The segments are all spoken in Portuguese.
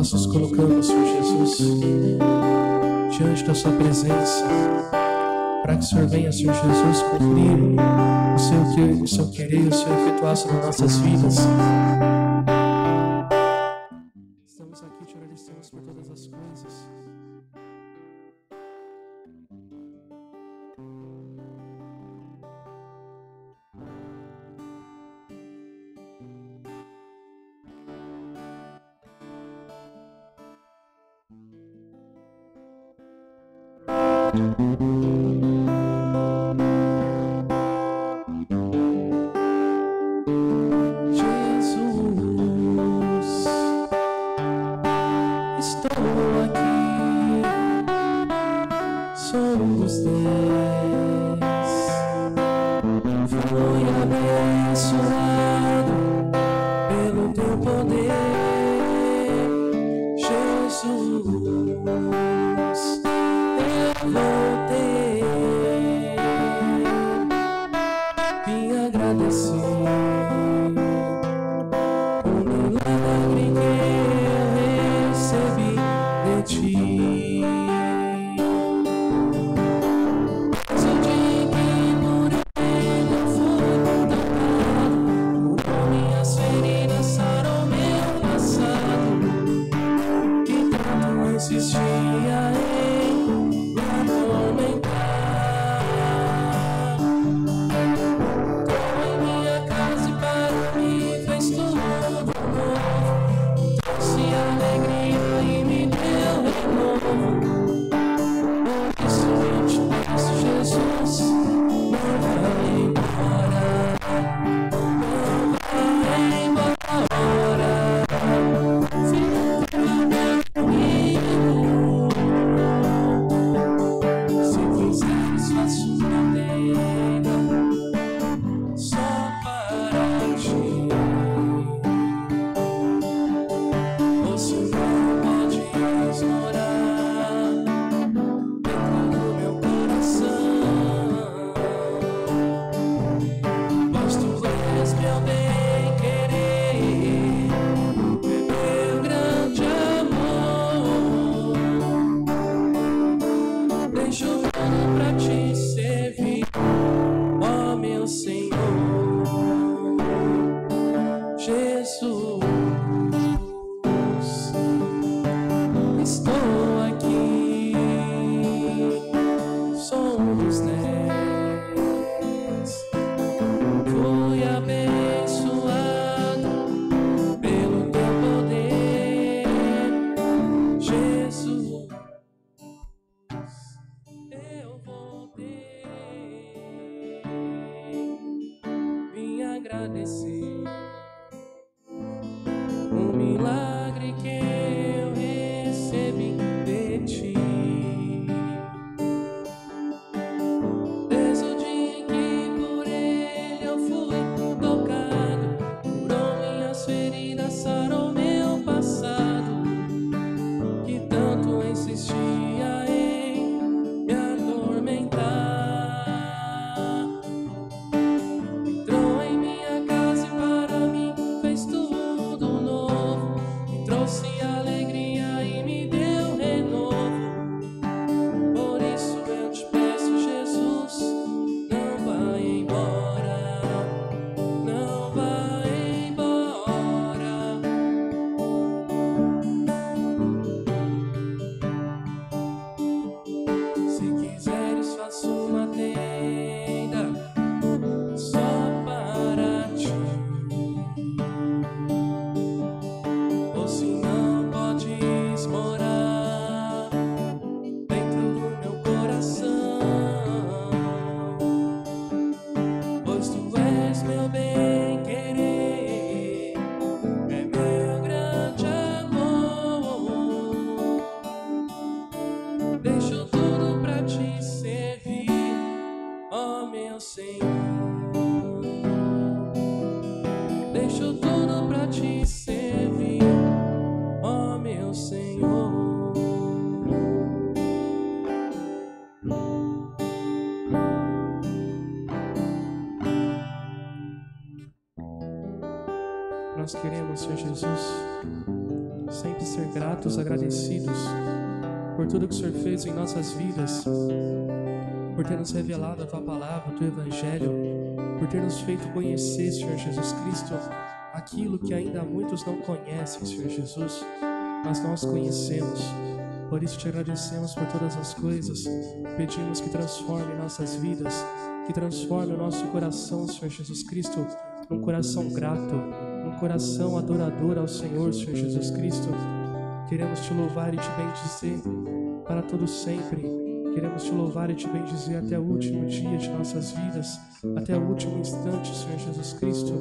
nós nos colocamos, Senhor Jesus, diante da Sua presença, para que o Senhor venha, Senhor Jesus, cumprir o seu querer, o seu efetuar sobre nossas vidas. Estamos aqui, te agradecemos por todas as coisas. Nós queremos, Senhor Jesus, sempre ser gratos, agradecidos por tudo que o Senhor fez em nossas vidas, por ter nos revelado a Tua palavra, o Teu Evangelho, por ter nos feito conhecer, Senhor Jesus Cristo, aquilo que ainda muitos não conhecem, Senhor Jesus, mas nós conhecemos. Por isso te agradecemos por todas as coisas, pedimos que transforme nossas vidas, que transforme o nosso coração, Senhor Jesus Cristo, num coração grato, num coração adorador ao Senhor, Senhor Jesus Cristo. Queremos te louvar e te bendizer para todo sempre. Queremos te louvar e te bendizer até o último dia de nossas vidas, até o último instante, Senhor Jesus Cristo.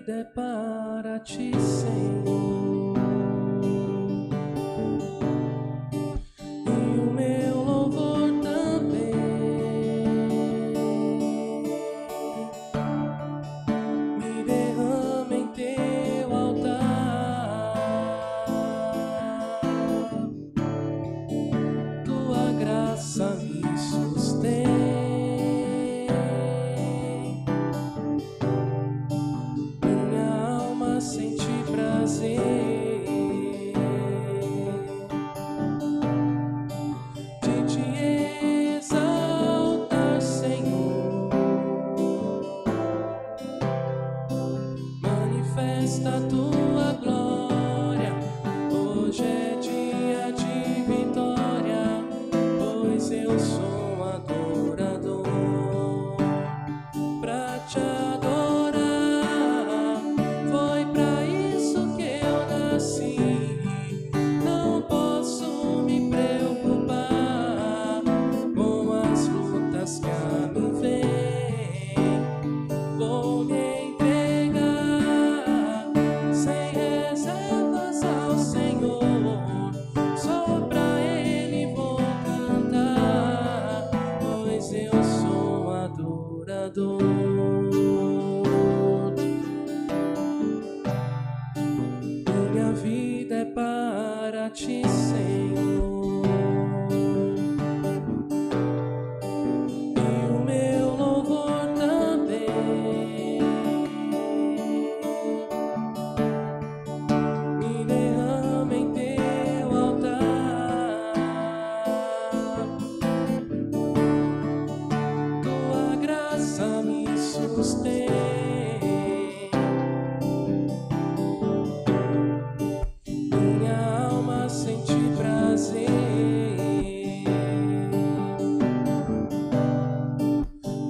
É para ti, Senhor, e o meu louvor também. Me derrama em teu altar, tua graça me sustém. Senti prazer de te exaltar, Senhor. Manifesta a tua glória. Hoje é dia de vitória, pois eu sou adorador. Pra te adorar, não posso me preocupar com as lutas que a mim vêm. Vou me entregar sem reservas ao Senhor. Só pra Ele vou cantar, pois eu sou adorador. Minha vida é para ti, Senhor, e o meu louvor também. Me derrama em teu altar, tua graça me sustém. Senti prazer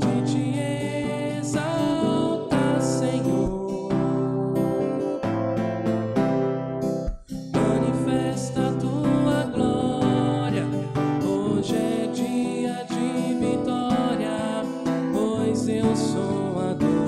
de te exaltar, Senhor. Manifesta a tua glória. Hoje é dia de vitória, pois eu sou adorador.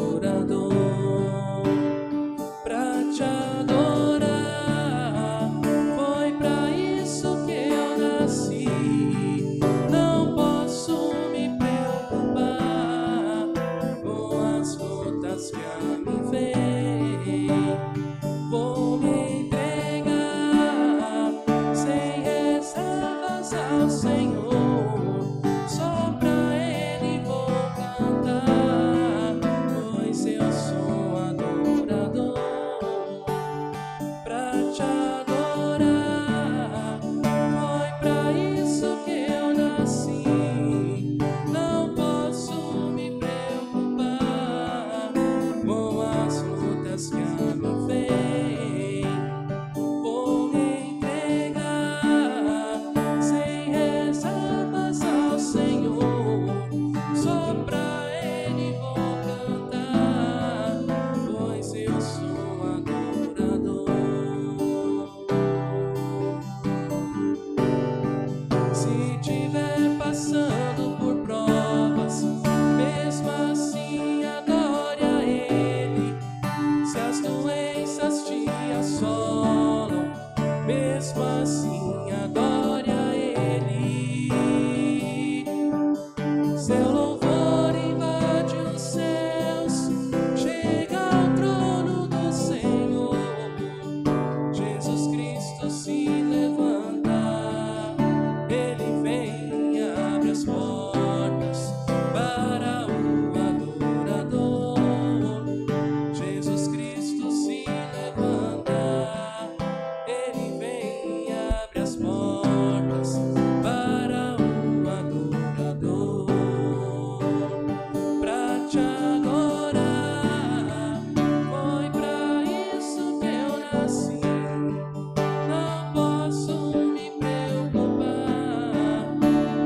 Seu louvor invade os céus, chega ao trono do Senhor. Jesus Cristo se levanta, Ele vem e abre as portas para o adorador. Jesus Cristo se levanta, Ele vem e abre as portas para o adorador. Pra te adorar, foi pra isso que eu nasci. Não posso me preocupar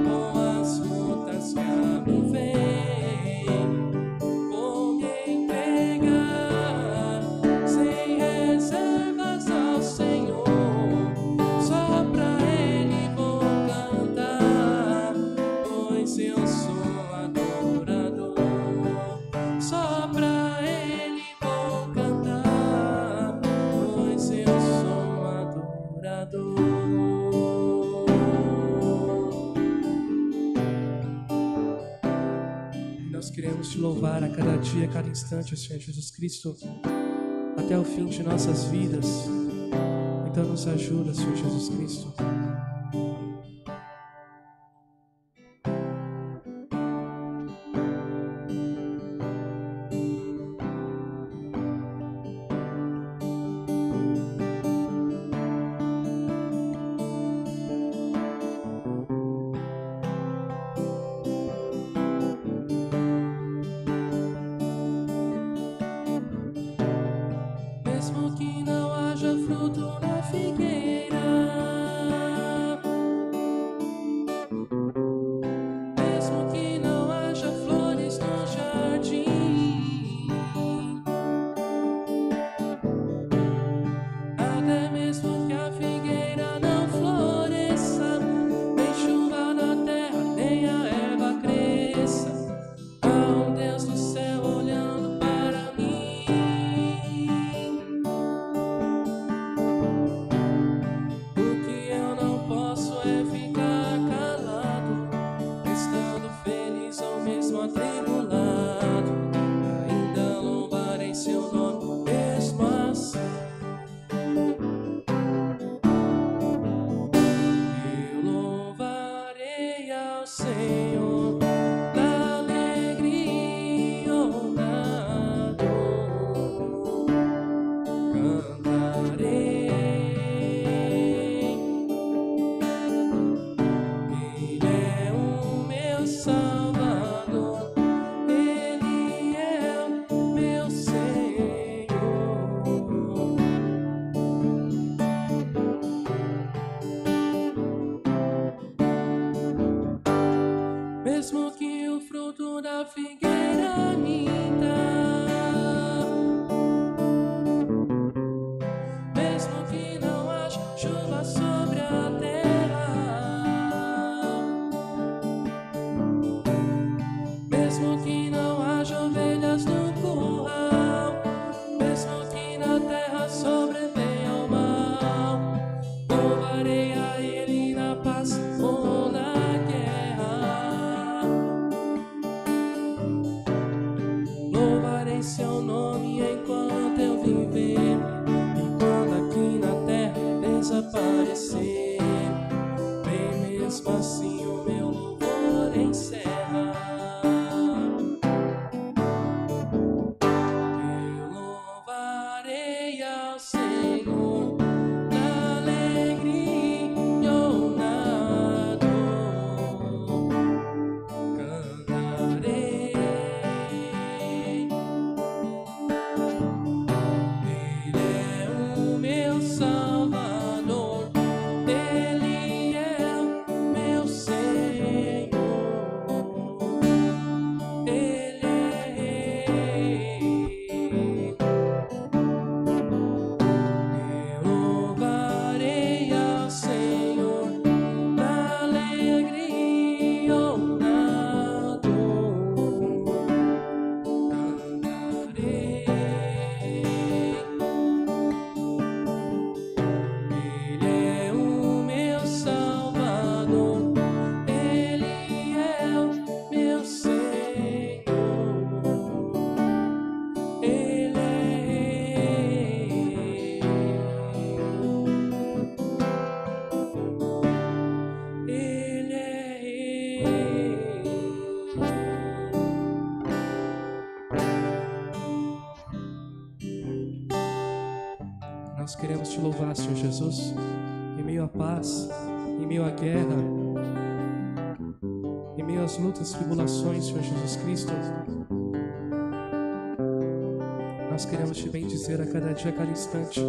com as lutas que a mim vêm. Vou me entregar sem reservas ao Senhor. Só pra Ele vou cantar, pois eu sou adorador. Só pra Ele vou cantar, pois eu sou adorador. Nós queremos te louvar a cada dia, a cada instante, Senhor Jesus Cristo, até o fim de nossas vidas. Então nos ajuda, Senhor Jesus Cristo. Mesmo que não haja fruto na figueira, mesmo que não haja flores no jardim, até mesmo que a figueira não floresça, nem chuva na terra, nem a erva cresça, há um Deus do céu olhando para mim. O que eu não posso é ficar calado, estando feliz ou mesmo atribulado. Ainda louvarei seu nome mesmo assim. Eu louvarei ao Senhor na alegria ou na dor. Cantarei. Ele é o meu Salvador, Ele é o meu Senhor. Mesmo que o fruto da figueira minta, mesmo que não haja chuva sobre a terra, mesmo que não haja ovelhas no curral, mesmo que na terra sobrevenha o mal, louvarei a Ele na paz ou na guerra. Louvarei seu nome enquanto eu viver, e quando aqui na terra desaparecer, bem mesmo assim o meu louvor encerra. Eu louvarei ao Senhor na alegria ou na dor. Cantarei. Ele é o meu Salvador, Ele é o meu Senhor. Nós queremos te louvar, Senhor Jesus, em meio à paz, em meio à guerra, em meio às lutas e tribulações, Senhor Jesus Cristo. Nós queremos te bendizer a cada dia, a cada instante,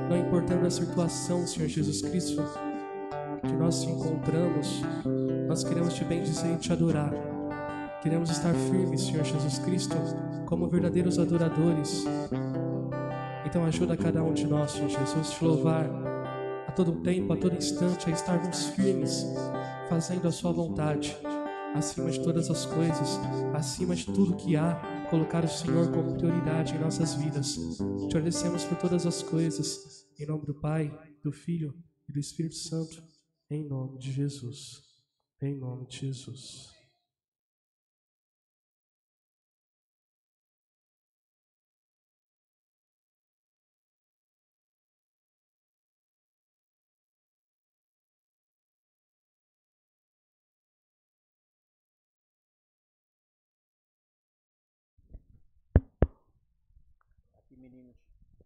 não importando a situação, Senhor Jesus Cristo, que nós te encontramos. Nós queremos te bendizer e te adorar. Queremos estar firmes, Senhor Jesus Cristo, como verdadeiros adoradores. Então ajuda cada um de nós, Senhor Jesus, te louvar a todo tempo, a todo instante, a estarmos firmes, fazendo a sua vontade, acima de todas as coisas, acima de tudo que há, colocar o Senhor como prioridade em nossas vidas. Te agradecemos por todas as coisas, em nome do Pai, do Filho e do Espírito Santo, em nome de Jesus. Em nome de Jesus.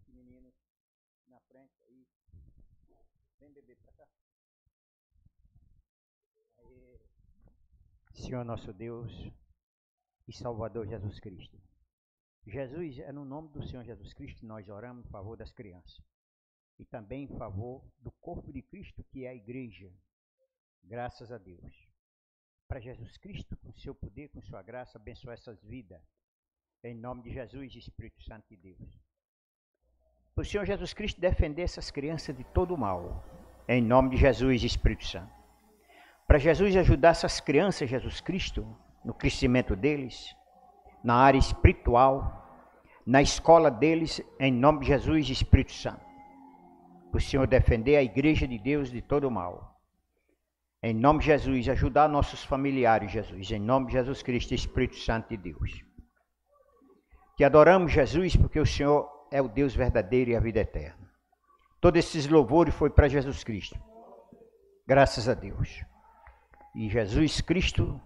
Meninos na frente aí. Vem, bebê, pra cá. Aí. Senhor nosso Deus e Salvador Jesus Cristo. Jesus, é no nome do Senhor Jesus Cristo que nós oramos em favor das crianças. E também em favor do corpo de Cristo, que é a igreja. Graças a Deus. Para Jesus Cristo, com seu poder, com sua graça, abençoar essas vidas. Em nome de Jesus e Espírito Santo de Deus. Para o Senhor Jesus Cristo defender essas crianças de todo o mal. Em nome de Jesus e Espírito Santo. Para Jesus ajudar essas crianças, Jesus Cristo, no crescimento deles, na área espiritual, na escola deles, em nome de Jesus e Espírito Santo. Para o Senhor defender a igreja de Deus de todo o mal. Em nome de Jesus, ajudar nossos familiares, Jesus. Em nome de Jesus Cristo e Espírito Santo de Deus. Te adoramos, Jesus, porque o Senhor é o Deus verdadeiro e a vida eterna. Todos esses louvores foi para Jesus Cristo. Graças a Deus. E Jesus Cristo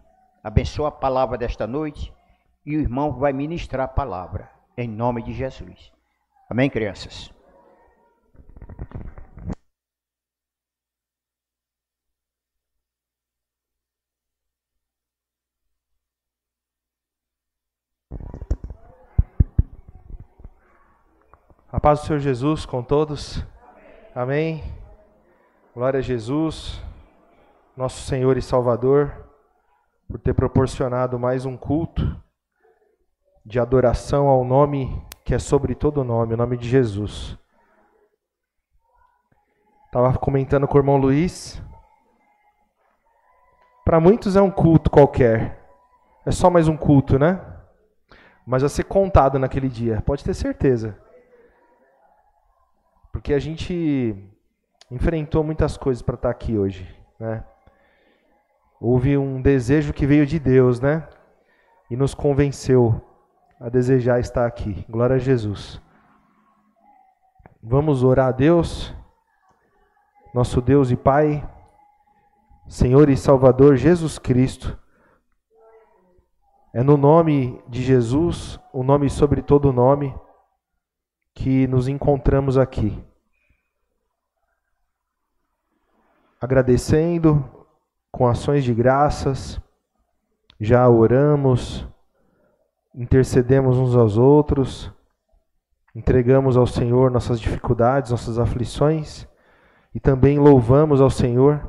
abençoa a palavra desta noite e o irmão vai ministrar a palavra em nome de Jesus. Amém, crianças? A paz do Senhor Jesus com todos. Amém. Glória a Jesus, nosso Senhor e Salvador, por ter proporcionado mais um culto de adoração ao nome que é sobre todo nome, o nome de Jesus. Estava comentando com o irmão Luiz. Para muitos é um culto qualquer. É só mais um culto, né? Mas vai ser contado naquele dia, pode ter certeza. Porque a gente enfrentou muitas coisas para estar aqui hoje, né? Houve um desejo que veio de Deus, né? E nos convenceu a desejar estar aqui. Glória a Jesus. Vamos orar a Deus, nosso Deus e Pai, Senhor e Salvador Jesus Cristo. É no nome de Jesus, o nome sobre todo nome, que nos encontramos aqui. Agradecendo, com ações de graças, já oramos, intercedemos uns aos outros, entregamos ao Senhor nossas dificuldades, nossas aflições, e também louvamos ao Senhor.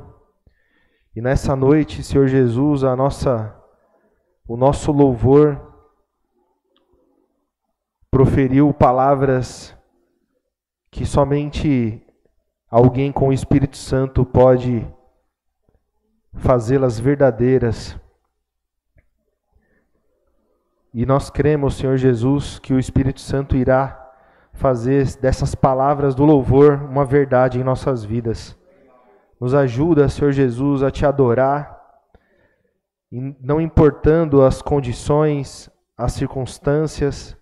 E nessa noite, Senhor Jesus, o nosso louvor proferiu palavras que somente alguém com o Espírito Santo pode fazê-las verdadeiras. E nós cremos, Senhor Jesus, que o Espírito Santo irá fazer dessas palavras do louvor uma verdade em nossas vidas. Nos ajuda, Senhor Jesus, a te adorar, e não importando as condições, as circunstâncias,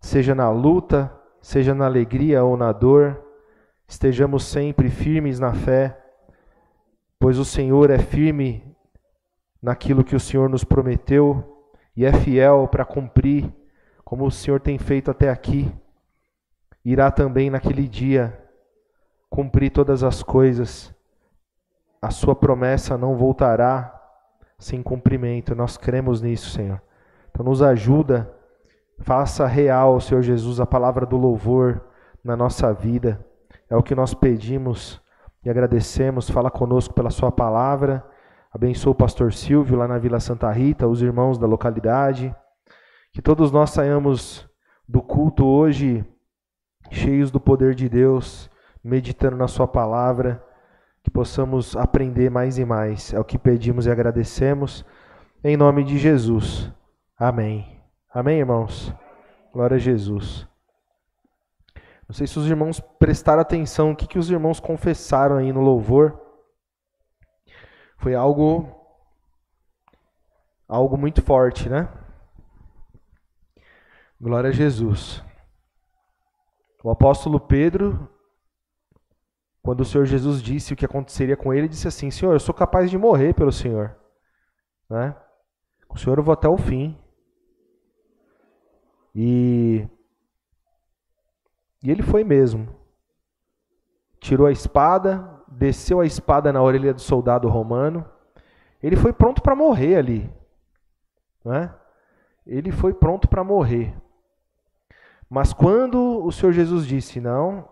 seja na luta, seja na alegria ou na dor, estejamos sempre firmes na fé, pois o Senhor é firme naquilo que o Senhor nos prometeu e é fiel para cumprir, como o Senhor tem feito até aqui. irá também naquele dia cumprir todas as coisas. A sua promessa não voltará sem cumprimento. Nós cremos nisso, Senhor. Então nos ajuda, faça real, Senhor Jesus, a palavra do louvor na nossa vida. É o que nós pedimos e agradecemos. Fala conosco pela sua palavra. Abençoa o pastor Silvio lá na Vila Santa Rita, os irmãos da localidade. Que todos nós saiamos do culto hoje cheios do poder de Deus, meditando na sua palavra, que possamos aprender mais e mais. É o que pedimos e agradecemos, em nome de Jesus. Amém. Amém, irmãos? Glória a Jesus. Não sei se os irmãos prestaram atenção, o que os irmãos confessaram aí no louvor. Foi algo muito forte, né? Glória a Jesus. O apóstolo Pedro, quando o Senhor Jesus disse o que aconteceria com ele, disse assim: Senhor, eu sou capaz de morrer pelo Senhor, né? Com o Senhor eu vou até o fim. E ele foi mesmo. Tirou a espada, desceu a espada na orelha do soldado romano. Ele foi pronto para morrer ali, né? Ele foi pronto para morrer. Mas quando o Senhor Jesus disse: não,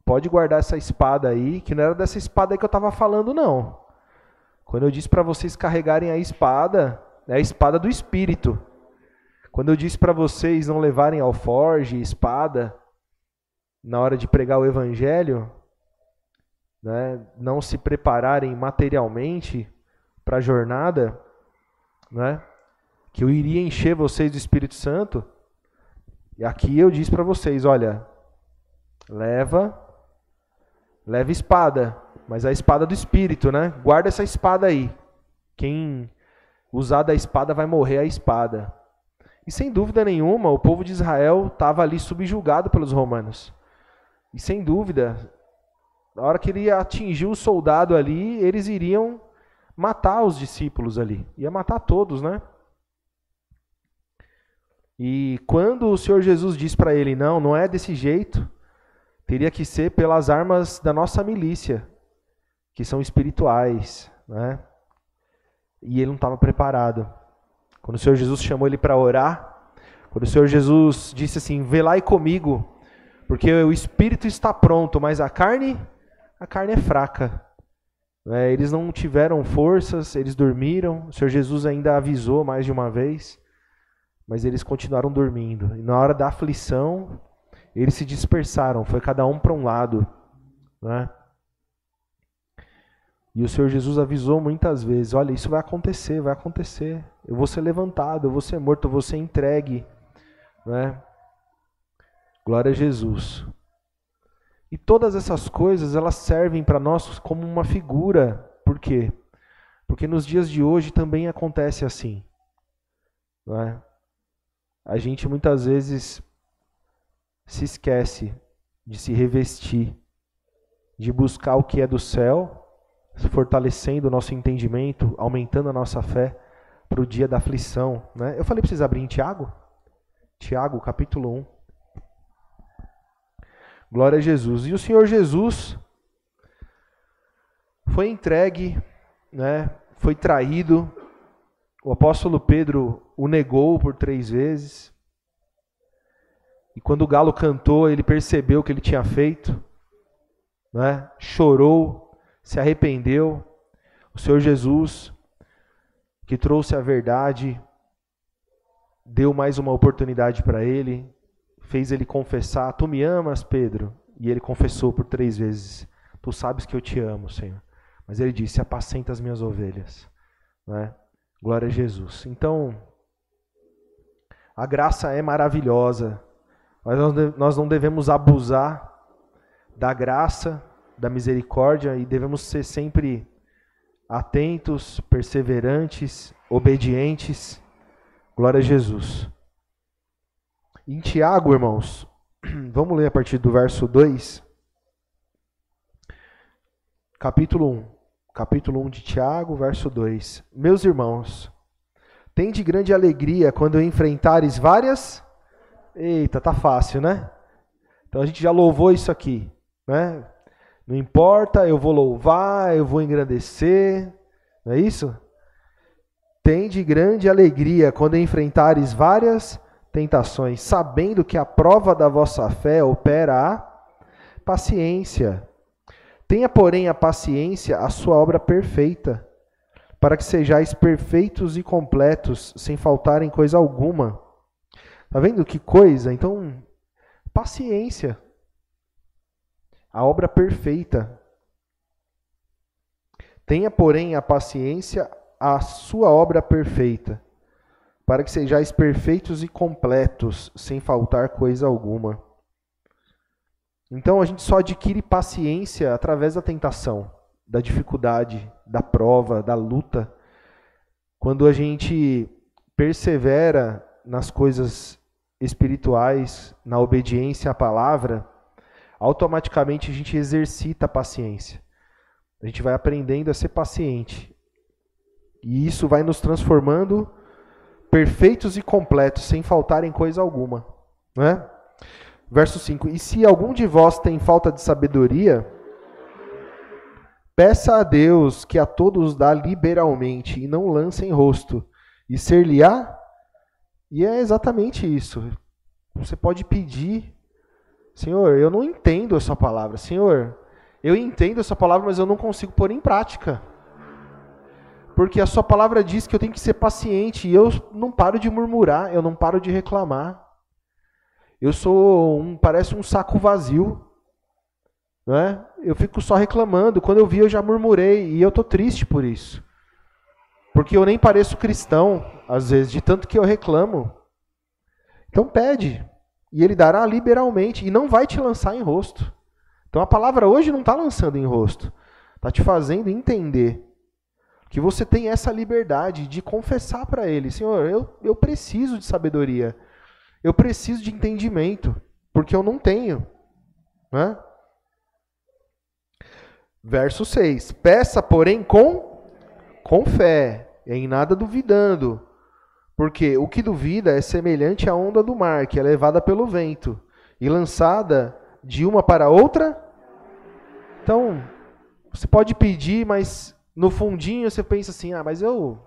pode guardar essa espada aí, que não era dessa espada aí que eu estava falando, não. Quando eu disse para vocês carregarem a espada, é a espada do Espírito. Quando eu disse para vocês não levarem alforge, espada, na hora de pregar o Evangelho, né, não se prepararem materialmente para a jornada, né, que eu iria encher vocês do Espírito Santo, e aqui eu disse para vocês, olha, leva espada, mas a espada do Espírito, né? Guarda essa espada aí. Quem usar da espada vai morrer a espada. E sem dúvida nenhuma, o povo de Israel estava ali subjugado pelos romanos. E sem dúvida, na hora que ele atingiu o soldado ali, eles iriam matar os discípulos ali. Ia matar todos, né? E quando o Senhor Jesus disse para ele, não é desse jeito, teria que ser pelas armas da nossa milícia, que são espirituais, né? E ele não estava preparado. Quando o Senhor Jesus chamou ele para orar, quando o Senhor Jesus disse assim, velai comigo, porque o espírito está pronto, mas a carne é fraca. Eles não tiveram forças, eles dormiram, o Senhor Jesus ainda avisou mais de uma vez, mas eles continuaram dormindo. E na hora da aflição, eles se dispersaram, foi cada um para um lado, né? E o Senhor Jesus avisou muitas vezes, olha, isso vai acontecer, eu vou ser levantado, eu vou ser morto, eu vou ser entregue, né? Glória a Jesus. E todas essas coisas, elas servem para nós como uma figura. Por quê? Porque nos dias de hoje também acontece assim, não é? A gente muitas vezes se esquece de se revestir, de buscar o que é do céu, fortalecendo o nosso entendimento, aumentando a nossa fé para o dia da aflição, né? Eu falei para vocês abrirem Tiago? Tiago, capítulo 1. Glória a Jesus. E o Senhor Jesus foi entregue, né? Foi traído. O apóstolo Pedro o negou por 3 vezes. E quando o galo cantou, ele percebeu o que ele tinha feito, né? Chorou, se arrependeu. O Senhor Jesus, que trouxe a verdade, deu mais uma oportunidade para ele, fez ele confessar, tu me amas, Pedro? E ele confessou por 3 vezes, tu sabes que eu te amo, Senhor. Mas ele disse, apacenta as minhas ovelhas, né? Glória a Jesus. Então, a graça é maravilhosa, mas nós não devemos abusar da graça, da misericórdia, e devemos ser sempre atentos, perseverantes, obedientes. Glória a Jesus. Em Tiago, irmãos, vamos ler a partir do verso 2. Capítulo 1 de Tiago, verso 2. Meus irmãos, tende grande alegria quando enfrentares várias... Eita, tá fácil, né? Então a gente já louvou isso aqui, né? Não importa, eu vou louvar, eu vou engrandecer, não é isso? Tende grande alegria quando enfrentares várias tentações, sabendo que a prova da vossa fé opera a paciência. Tenha, porém, a paciência a sua obra perfeita, para que sejais perfeitos e completos, sem faltar em coisa alguma. Tá vendo que coisa? Então, paciência. A obra perfeita. Tenha, porém, a paciência a sua obra perfeita, para que sejais perfeitos e completos, sem faltar coisa alguma. Então a gente só adquire paciência através da tentação, da dificuldade, da prova, da luta. Quando a gente persevera nas coisas espirituais, na obediência à palavra, automaticamente a gente exercita a paciência. A gente vai aprendendo a ser paciente. E isso vai nos transformando perfeitos e completos, sem faltar em coisa alguma. Né? Verso 5. E se algum de vós tem falta de sabedoria, peça a Deus, que a todos dá liberalmente, e não lance em rosto, e ser-lhe-á. E é exatamente isso. Você pode pedir, Senhor, eu não entendo a sua palavra. Senhor, eu entendo a sua palavra, mas eu não consigo pôr em prática. Porque a sua palavra diz que eu tenho que ser paciente, e eu não paro de murmurar, eu não paro de reclamar. Eu sou parece um saco vazio, né? Eu fico só reclamando. Quando eu vi, eu já murmurei, e eu estou triste por isso. Porque eu nem pareço cristão, às vezes, de tanto que eu reclamo. Então pede, e Ele dará liberalmente, e não vai te lançar em rosto. Então a palavra hoje não está lançando em rosto, está te fazendo entender que você tem essa liberdade de confessar para Ele, Senhor, eu preciso de sabedoria, eu preciso de entendimento, porque eu não tenho. Né? Verso 6, peça, porém, com fé, em nada duvidando, porque o que duvida é semelhante à onda do mar, que é levada pelo vento, e lançada de uma para outra. Então, você pode pedir, mas no fundinho você pensa assim, mas eu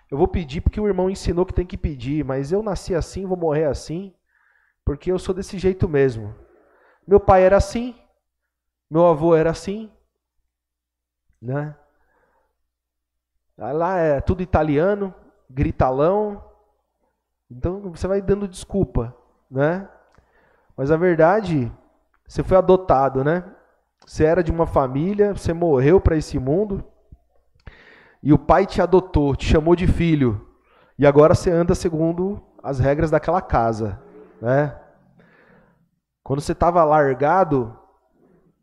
vou pedir porque o irmão ensinou que tem que pedir, mas eu nasci assim, vou morrer assim, porque eu sou desse jeito mesmo. Meu pai era assim, meu avô era assim, né? Lá é tudo italiano, gritalão, então você vai dando desculpa, né? Mas a verdade, você foi adotado, né? Você era de uma família, você morreu para esse mundo, e o pai te adotou, te chamou de filho, e agora você anda segundo as regras daquela casa, né? Quando você estava largado,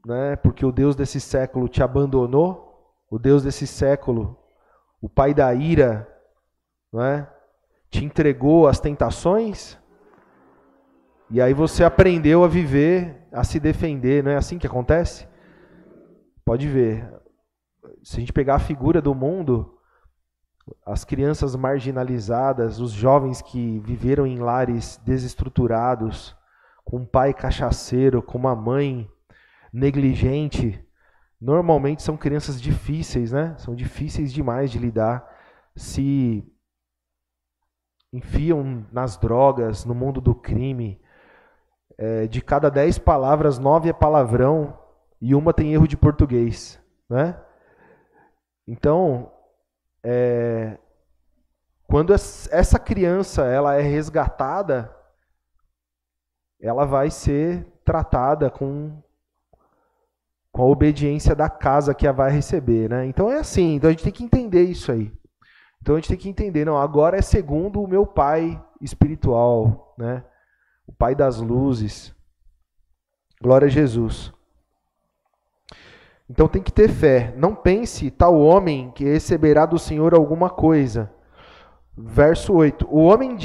né, porque o Deus desse século te abandonou, o Deus desse século, o pai da ira, né, te entregou às tentações, e aí você aprendeu a viver, a se defender, não é assim que acontece? Pode ver, se a gente pegar a figura do mundo, as crianças marginalizadas, os jovens que viveram em lares desestruturados, com um pai cachaceiro, com uma mãe negligente, normalmente são crianças difíceis, né? São difíceis demais de lidar, se enfiam nas drogas, no mundo do crime. De cada 10 palavras, 9 é palavrão e uma tem erro de português, né? Então, quando essa criança ela é resgatada, ela vai ser tratada com a obediência da casa que a vai receber, né? Então é assim, então a gente tem que entender isso aí. Então a gente tem que entender, não, agora é segundo o meu pai espiritual, né? O pai das luzes. Glória a Jesus. Então tem que ter fé. Não pense tal homem que receberá do Senhor alguma coisa. Verso 8. O homem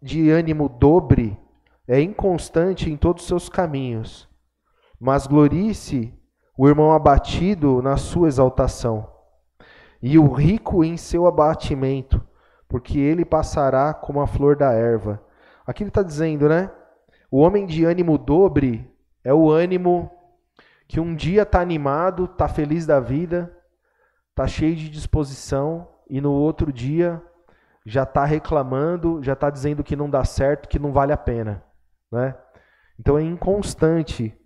de ânimo dobre é inconstante em todos os seus caminhos, mas glorie-se o irmão abatido na sua exaltação, e o rico em seu abatimento, porque ele passará como a flor da erva. Aqui ele está dizendo, né? O homem de ânimo dobre É o ânimo que um dia está animado, está feliz da vida, está cheio de disposição, e no outro dia já está reclamando, já está dizendo que não dá certo, que não vale a pena, né? Então é inconstante.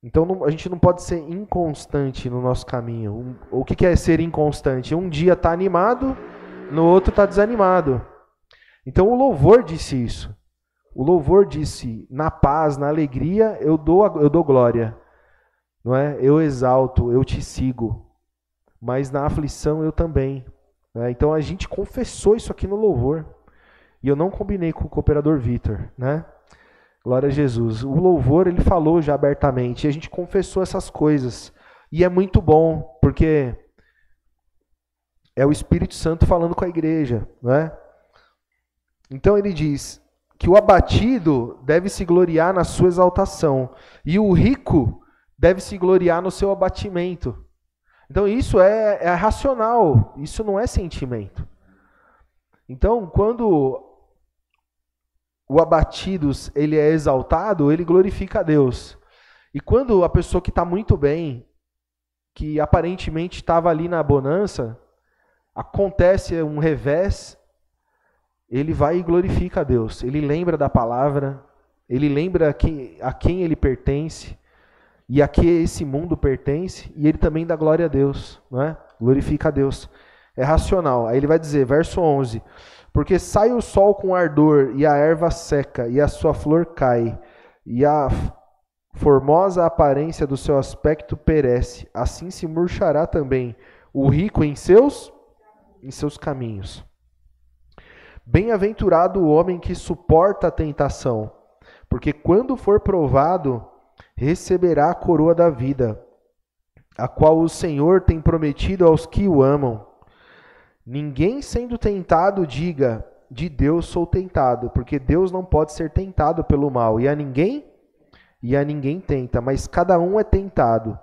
Então a gente não pode ser inconstante no nosso caminho. O que é ser inconstante? Um dia está animado, no outro está desanimado. Então o louvor disse isso. O louvor disse, na paz, na alegria, eu dou glória. Não é? Eu exalto, eu te sigo. Mas na aflição eu também. Né? Então a gente confessou isso aqui no louvor. E eu não combinei com o cooperador Vitor, né? Glória a Jesus. O louvor, ele falou já abertamente. E a gente confessou essas coisas. E é muito bom, porque é o Espírito Santo falando com a igreja, não é? Então ele diz que o abatido deve se gloriar na sua exaltação. E o rico deve se gloriar no seu abatimento. Então isso é racional. Isso não é sentimento. Então, quando o abatido ele é exaltado, ele glorifica a Deus. E quando a pessoa que está muito bem, que aparentemente estava ali na bonança, acontece um revés, ele vai e glorifica a Deus. Ele lembra da palavra, ele lembra a quem ele pertence e a que esse mundo pertence, e ele também dá glória a Deus, não é? Glorifica a Deus. É racional. Aí ele vai dizer, verso 11, porque sai o sol com ardor, e a erva seca, e a sua flor cai, e a formosa aparência do seu aspecto perece. Assim se murchará também o rico em seus caminhos. Bem-aventurado o homem que suporta a tentação, porque quando for provado, receberá a coroa da vida, a qual o Senhor tem prometido aos que o amam. Ninguém sendo tentado diga, de Deus sou tentado, porque Deus não pode ser tentado pelo mal, e a ninguém tenta, mas cada um é tentado,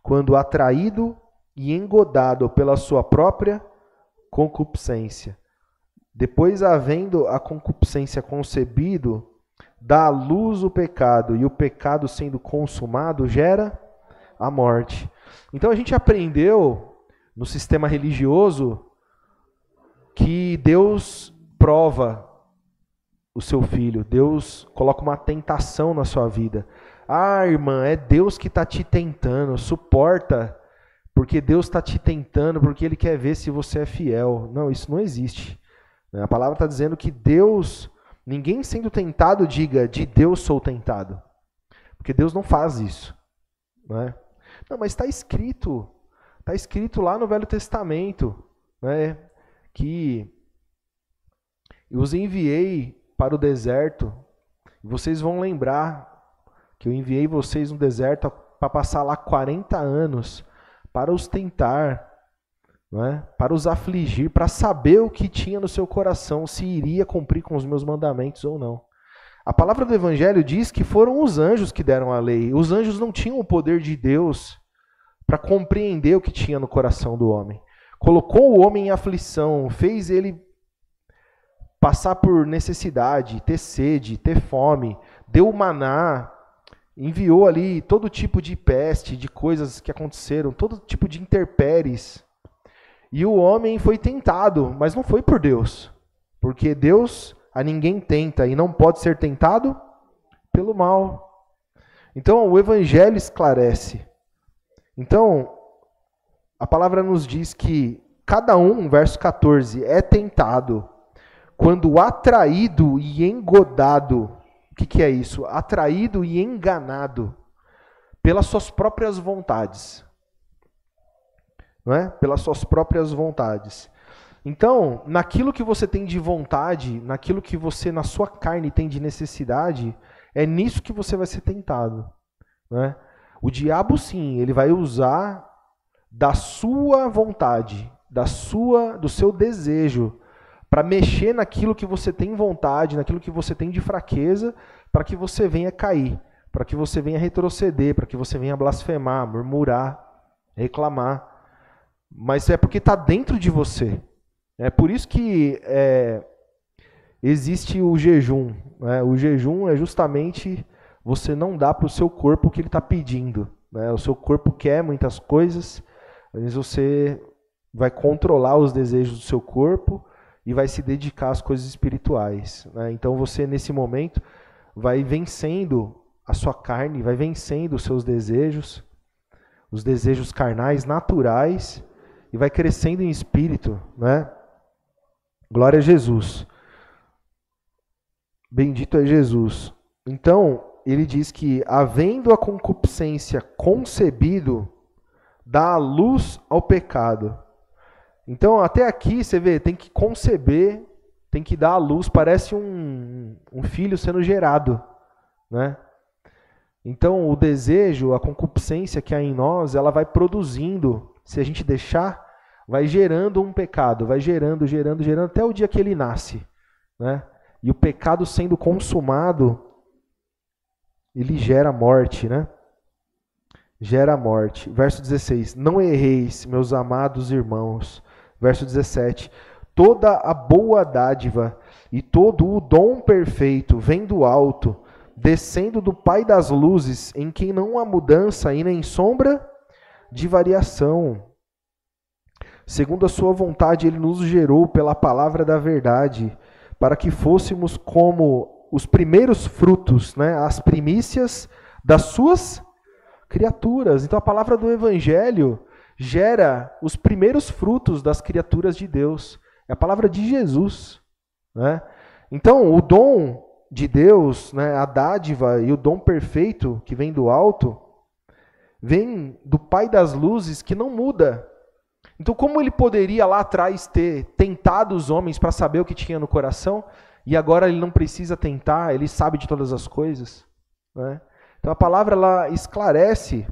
quando atraído e engodado pela sua própria concupiscência. Depois, havendo a concupiscência concebido, dá à luz o pecado, e o pecado sendo consumado gera a morte. Então a gente aprendeu no sistema religioso que Deus prova o seu filho, Deus coloca uma tentação na sua vida. Ah, irmã, é Deus que está te tentando, suporta, porque Deus está te tentando, porque Ele quer ver se você é fiel. Não, isso não existe. A palavra está dizendo que Deus, ninguém sendo tentado diga, de Deus sou tentado. Porque Deus não faz isso. Não é? Não, mas está escrito lá no Velho Testamento, né, que eu os enviei para o deserto, e vocês vão lembrar que eu enviei vocês no deserto para passar lá 40 anos, para os tentar, não é? Para os afligir, para saber o que tinha no seu coração, se iria cumprir com os meus mandamentos ou não. A palavra do Evangelho diz que foram os anjos que deram a lei. Os anjos não tinham o poder de Deus para compreender o que tinha no coração do homem. Colocou o homem em aflição, fez ele passar por necessidade, ter sede, ter fome, deu o maná, enviou ali todo tipo de peste, de coisas que aconteceram, todo tipo de intempéries. E o homem foi tentado, mas não foi por Deus. Porque Deus a ninguém tenta e não pode ser tentado pelo mal. Então o Evangelho esclarece. Então a palavra nos diz que cada um, verso 14, é tentado quando atraído e engodado. O que é isso? Atraído e enganado pelas suas próprias vontades. Não é? Pelas suas próprias vontades. Então, naquilo que você tem de vontade, naquilo que você, na sua carne, tem de necessidade, é nisso que você vai ser tentado. Não é? O diabo, sim, ele vai usar da sua vontade, do seu desejo, para mexer naquilo que você tem vontade, naquilo que você tem de fraqueza, para que você venha cair, para que você venha retroceder, para que você venha blasfemar, murmurar, reclamar. Mas é porque está dentro de você. É por isso que existe o jejum. Né? O jejum é justamente você não dá para o seu corpo o que ele está pedindo, né? O seu corpo quer muitas coisas, às vezes você vai controlar os desejos do seu corpo e vai se dedicar às coisas espirituais, né? Então você, nesse momento, vai vencendo a sua carne, vai vencendo os seus desejos, os desejos carnais, naturais, e vai crescendo em espírito, né? Glória a Jesus. Bendito é Jesus. Então, ele diz que, havendo a concupiscência concebido, dá a luz ao pecado. Então, até aqui, você vê, tem que conceber, tem que dar a luz, parece um filho sendo gerado, né? Então, o desejo, a concupiscência que há em nós, ela vai produzindo, se a gente deixar, vai gerando um pecado, vai gerando, até o dia que ele nasce, né? E o pecado sendo consumado, ele gera morte, né? Gera morte. Verso 16, não erreis, meus amados irmãos. Verso 17, toda a boa dádiva e todo o dom perfeito vem do alto, descendo do Pai das luzes, em quem não há mudança e nem sombra de variação. Segundo a sua vontade, ele nos gerou pela palavra da verdade, para que fôssemos como os primeiros frutos, né, as primícias das suas criaturas. Então a palavra do Evangelho gera os primeiros frutos das criaturas de Deus. É a palavra de Jesus, né? Então o dom de Deus, né, a dádiva e o dom perfeito que vem do alto, vem do Pai das luzes, que não muda. Então como ele poderia lá atrás ter tentado os homens para saber o que tinha no coração, e agora ele não precisa tentar, ele sabe de todas as coisas, né? Então a palavra ela esclarece,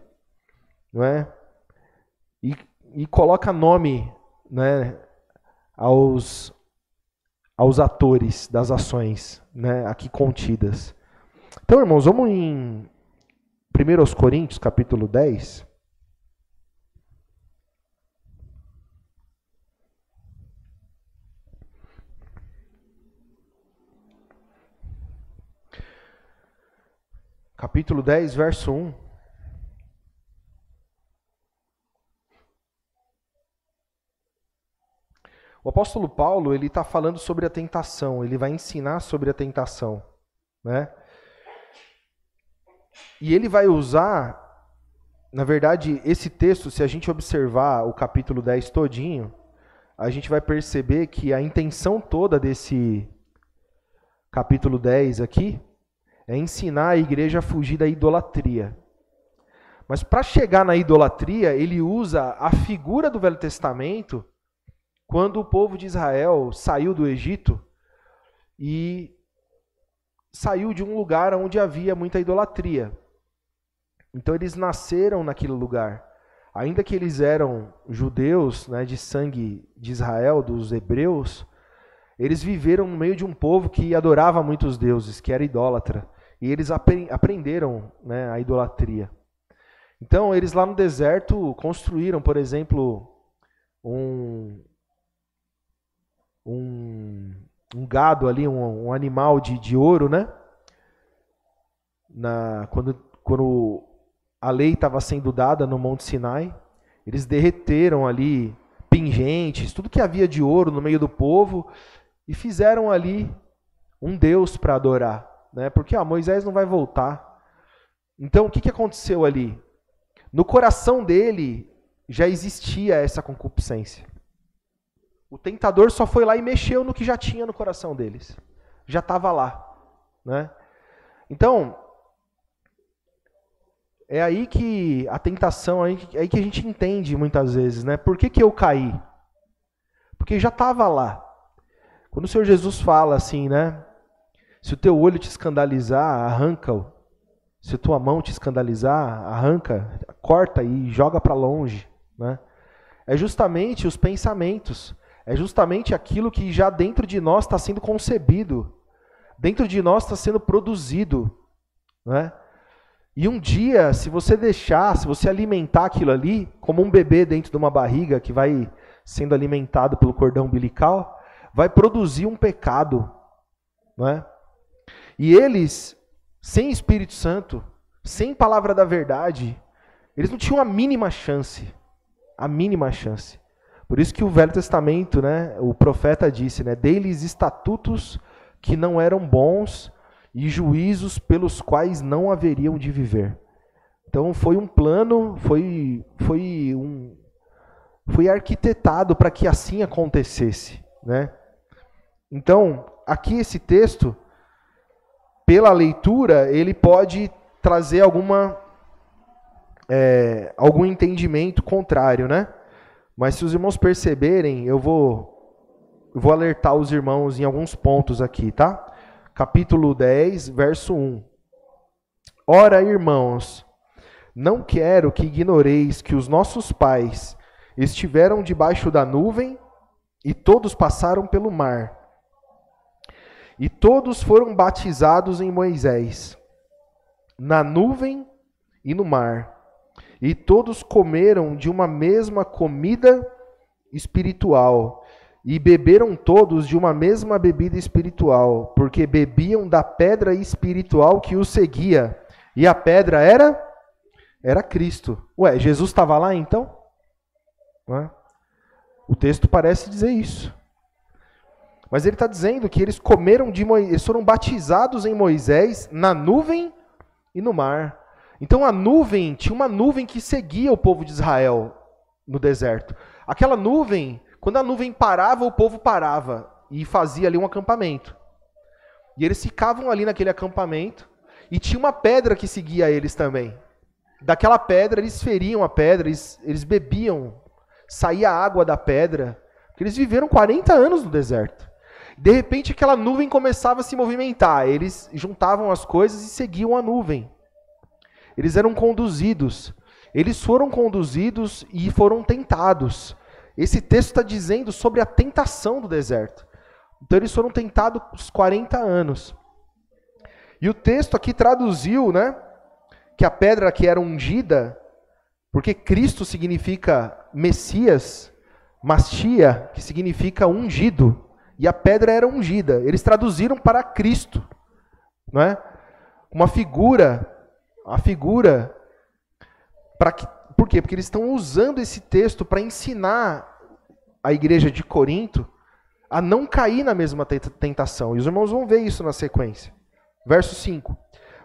não é? E coloca nome, né, aos atores das ações, né, aqui contidas. Então, irmãos, vamos em 1 Coríntios, capítulo 10. Capítulo 10, verso 1. O apóstolo Paulo, ele está falando sobre a tentação, ele vai ensinar sobre a tentação, né? E ele vai usar, na verdade, esse texto, se a gente observar o capítulo 10 todinho, a gente vai perceber que a intenção toda desse capítulo 10 aqui é ensinar a igreja a fugir da idolatria. Mas para chegar na idolatria, ele usa a figura do Velho Testamento, quando o povo de Israel saiu do Egito e saiu de um lugar onde havia muita idolatria. Então eles nasceram naquele lugar. Ainda que eles eram judeus, né, de sangue de Israel, dos hebreus, eles viveram no meio de um povo que adorava muitos deuses, que era idólatra. E eles aprenderam, né, a idolatria. Então eles lá no deserto construíram, por exemplo, um gado ali, um animal de ouro, né? Quando a lei estava sendo dada no Monte Sinai, eles derreteram ali pingentes, tudo que havia de ouro no meio do povo, e fizeram ali um Deus para adorar, né? Porque Moisés não vai voltar. Então o que aconteceu ali? No coração dele já existia essa concupiscência. O tentador só foi lá e mexeu no que já tinha no coração deles. Já estava lá, né? Então, é aí que a tentação, é aí que a gente entende muitas vezes, né? Por que eu caí? Porque já estava lá. Quando o Senhor Jesus fala assim, né? Se o teu olho te escandalizar, arranca-o. Se a tua mão te escandalizar, arranca, corta e joga para longe, né? É justamente os pensamentos. É justamente aquilo que já dentro de nós está sendo concebido, dentro de nós está sendo produzido, né? E um dia, se você deixar, se você alimentar aquilo ali, como um bebê dentro de uma barriga que vai sendo alimentado pelo cordão umbilical, vai produzir um pecado, né? E eles sem Espírito Santo, sem palavra da verdade, eles não tinham a mínima chance. A mínima chance. Por isso que o Velho Testamento, né, o profeta disse, né, dei-lhes estatutos que não eram bons e juízos pelos quais não haveriam de viver. Então foi um plano, foi arquitetado para que assim acontecesse, né? Então, aqui esse texto, pela leitura, ele pode trazer algum entendimento contrário, né? Mas se os irmãos perceberem, eu vou alertar os irmãos em alguns pontos aqui, tá? Capítulo 10, verso 1. Ora, irmãos, não quero que ignoreis que os nossos pais estiveram debaixo da nuvem e todos passaram pelo mar. E todos foram batizados em Moisés, na nuvem e no mar. E todos comeram de uma mesma comida espiritual, e beberam todos de uma mesma bebida espiritual, porque bebiam da pedra espiritual que os seguia. E a pedra era Cristo. Ué, Jesus estava lá então? Não é? O texto parece dizer isso. Mas ele está dizendo que eles comeram de Moisés, eles foram batizados em Moisés na nuvem e no mar. Então a nuvem, tinha uma nuvem que seguia o povo de Israel no deserto. Aquela nuvem, quando a nuvem parava, o povo parava e fazia ali um acampamento. E eles ficavam ali naquele acampamento e tinha uma pedra que seguia eles também. Daquela pedra, eles feriam a pedra, eles bebiam, saía água da pedra. Porque eles viveram 40 anos no deserto. De repente, aquela nuvem começava a se movimentar. Eles juntavam as coisas e seguiam a nuvem. Eles eram conduzidos. Eles foram conduzidos e foram tentados. Esse texto está dizendo sobre a tentação do deserto. Então, eles foram tentados 40 anos. E o texto aqui traduziu, né, que a pedra que era ungida, porque Cristo significa Messias, Mastia, que significa ungido. E a pedra era ungida. Eles traduziram para Cristo, não é? Uma figura, a figura por quê? Porque eles estão usando esse texto para ensinar a igreja de Corinto a não cair na mesma tentação. E os irmãos vão ver isso na sequência. Verso 5.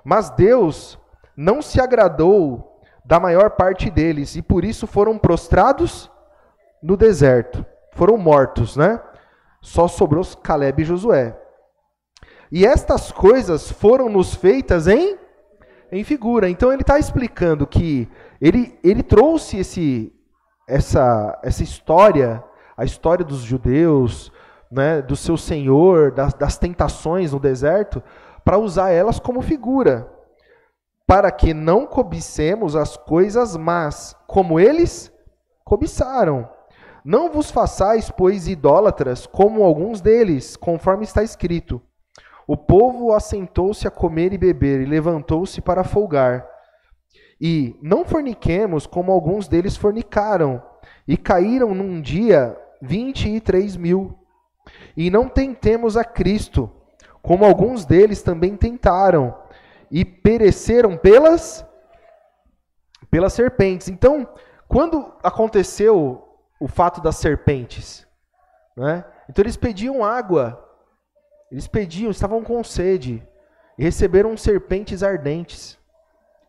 Mas Deus não se agradou da maior parte deles, e por isso foram prostrados no deserto. Foram mortos, né? Só sobrou Caleb e Josué. E estas coisas foram-nos feitas em figura. Então ele está explicando que ele trouxe essa história, a história dos judeus, né, do seu Senhor, das tentações no deserto, para usar elas como figura. Para que não cobicemos as coisas más, como eles cobiçaram. Não vos façais, pois, idólatras, como alguns deles, conforme está escrito. O povo assentou-se a comer e beber, e levantou-se para folgar. E não forniquemos, como alguns deles fornicaram, e caíram num dia 23.000. E não tentemos a Cristo, como alguns deles também tentaram, e pereceram pelas serpentes. Então, quando aconteceu o fato das serpentes, né? Então eles pediam água, estavam com sede, e receberam serpentes ardentes,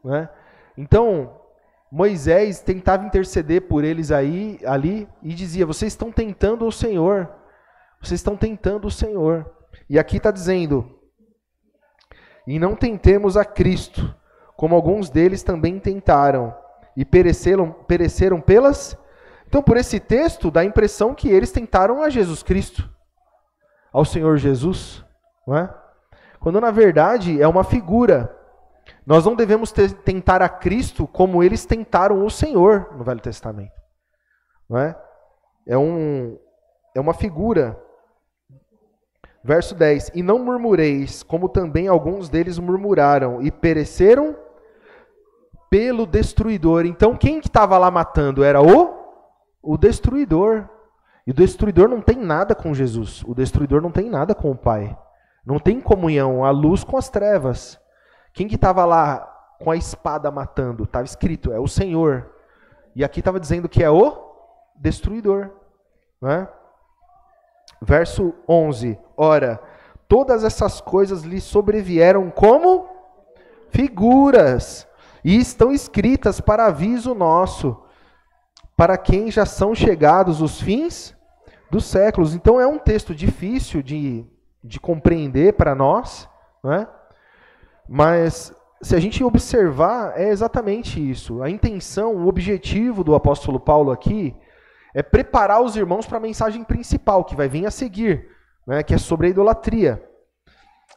né? Então Moisés tentava interceder por eles ali e dizia: vocês estão tentando o Senhor, E aqui está dizendo: e não tentemos a Cristo, como alguns deles também tentaram, e pereceram pelas... Então, por esse texto, dá a impressão que eles tentaram a Jesus Cristo, ao Senhor Jesus, não é? Quando, na verdade, é uma figura. Nós não devemos tentar a Cristo como eles tentaram o Senhor no Velho Testamento, não é? É uma figura. Verso 10. E não murmureis, como também alguns deles murmuraram, e pereceram pelo destruidor. Então, quem que estava lá matando? Era o destruidor. E o destruidor não tem nada com Jesus. O destruidor não tem nada com o Pai. Não tem comunhão, a luz com as trevas. Quem que estava lá com a espada matando? Estava escrito, é o Senhor. E aqui estava dizendo que é o destruidor. Né? Verso 11. Ora, todas essas coisas lhe sobrevieram como figuras, e estão escritas para aviso nosso, para quem já são chegados os fins dos séculos. Então é um texto difícil de compreender para nós, né? Mas se a gente observar, é exatamente isso. A intenção, o objetivo do apóstolo Paulo aqui é preparar os irmãos para a mensagem principal, que vai vir a seguir, né? Que é sobre a idolatria.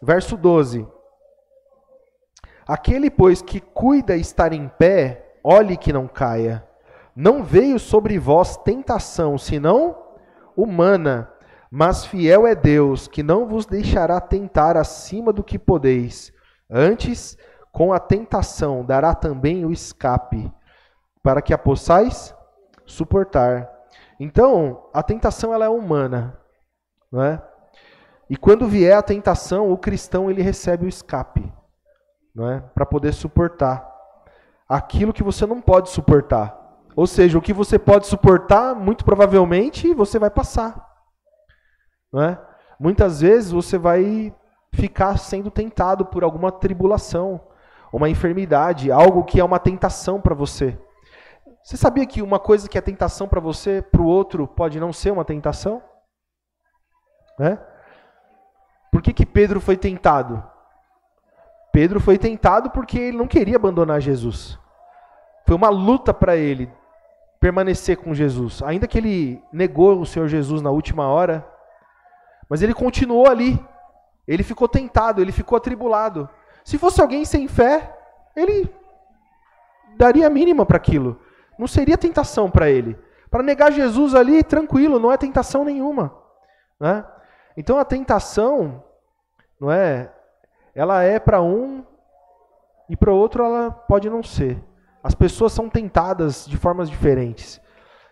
Verso 12. Aquele, pois, que cuida estar em pé, olhe que não caia. Não veio sobre vós tentação, senão humana, mas fiel é Deus, que não vos deixará tentar acima do que podeis. Antes, com a tentação, dará também o escape, para que a possais suportar. Então, a tentação ela é humana, não é? E quando vier a tentação, o cristão ele recebe o escape, não é? Para poder suportar aquilo que você não pode suportar. Ou seja, o que você pode suportar, muito provavelmente, você vai passar. Não é? Muitas vezes você vai ficar sendo tentado por alguma tribulação, uma enfermidade, algo que é uma tentação para você. Você sabia que uma coisa que é tentação para você, para o outro, pode não ser uma tentação? Né? Por que Pedro foi tentado? Pedro foi tentado porque ele não queria abandonar Jesus. Foi uma luta para ele permanecer com Jesus. Ainda que ele negou o Senhor Jesus na última hora, mas ele continuou ali. Ele ficou tentado, ele ficou atribulado. Se fosse alguém sem fé, ele daria a mínima para aquilo. Não seria tentação para ele. Para negar Jesus ali, tranquilo, não é tentação nenhuma. Né? Então a tentação, não é? Ela é para um e para o outro ela pode não ser. As pessoas são tentadas de formas diferentes.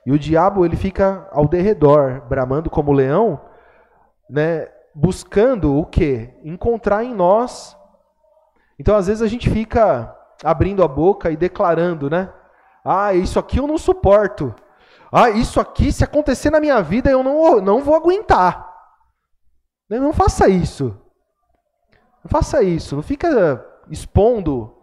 E o diabo ele fica ao derredor, bramando como leão, né, buscando o quê? Encontrar em nós. Então às vezes a gente fica abrindo a boca e declarando, né? Ah, isso aqui eu não suporto. Ah, isso aqui se acontecer na minha vida eu não vou aguentar. Não faça isso. Não faça isso, não fica expondo,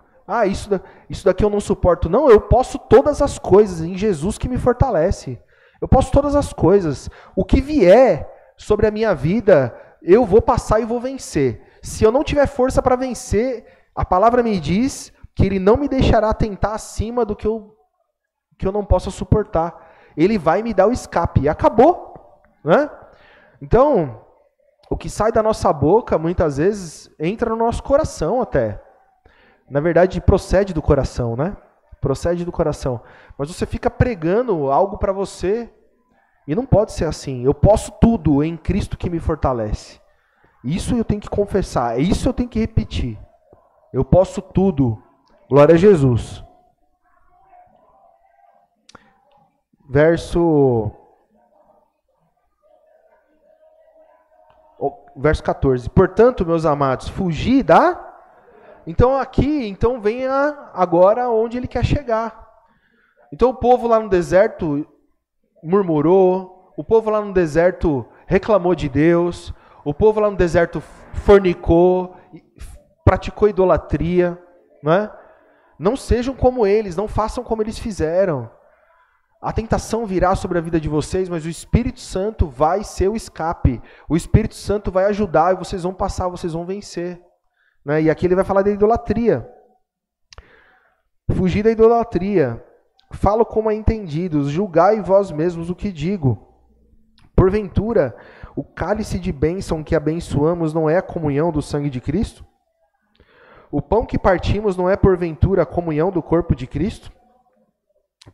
isso daqui eu não suporto. Não, eu posso todas as coisas em Jesus que me fortalece. Eu posso todas as coisas. O que vier sobre a minha vida, eu vou passar e vou vencer. Se eu não tiver força para vencer, a palavra me diz que Ele não me deixará tentar acima do que eu não possa suportar. Ele vai me dar o escape. E acabou. Né? Então, o que sai da nossa boca, muitas vezes, entra no nosso coração até. Na verdade, procede do coração, né? Procede do coração. Mas você fica pregando algo para você e não pode ser assim. Eu posso tudo em Cristo que me fortalece. Isso eu tenho que confessar. Isso eu tenho que repetir. Eu posso tudo. Glória a Jesus. Verso 14. Portanto, meus amados, fugi da... Então aqui, venha agora onde ele quer chegar. Então o povo lá no deserto murmurou, o povo lá no deserto reclamou de Deus, o povo lá no deserto fornicou, praticou idolatria. Não é? Não sejam como eles, não façam como eles fizeram. A tentação virá sobre a vida de vocês, mas o Espírito Santo vai ser o escape. O Espírito Santo vai ajudar e vocês vão passar, vocês vão vencer. Né? E aqui ele vai falar da idolatria. Fugir da idolatria. Falo como a entendidos, julgai vós mesmos o que digo. Porventura, o cálice de bênção que abençoamos não é a comunhão do sangue de Cristo? O pão que partimos não é porventura a comunhão do corpo de Cristo?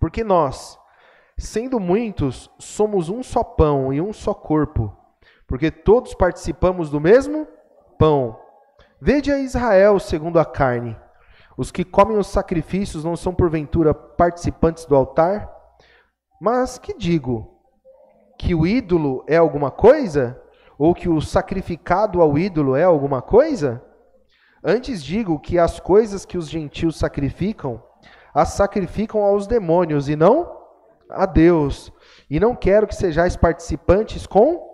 Porque nós, sendo muitos, somos um só pão e um só corpo, porque todos participamos do mesmo pão. Vede a Israel segundo a carne. Os que comem os sacrifícios não são porventura participantes do altar? Mas que digo? Que o ídolo é alguma coisa? Ou que o sacrificado ao ídolo é alguma coisa? Antes digo que as coisas que os gentios sacrificam, as sacrificam aos demônios e não a Deus. E não quero que sejais participantes com...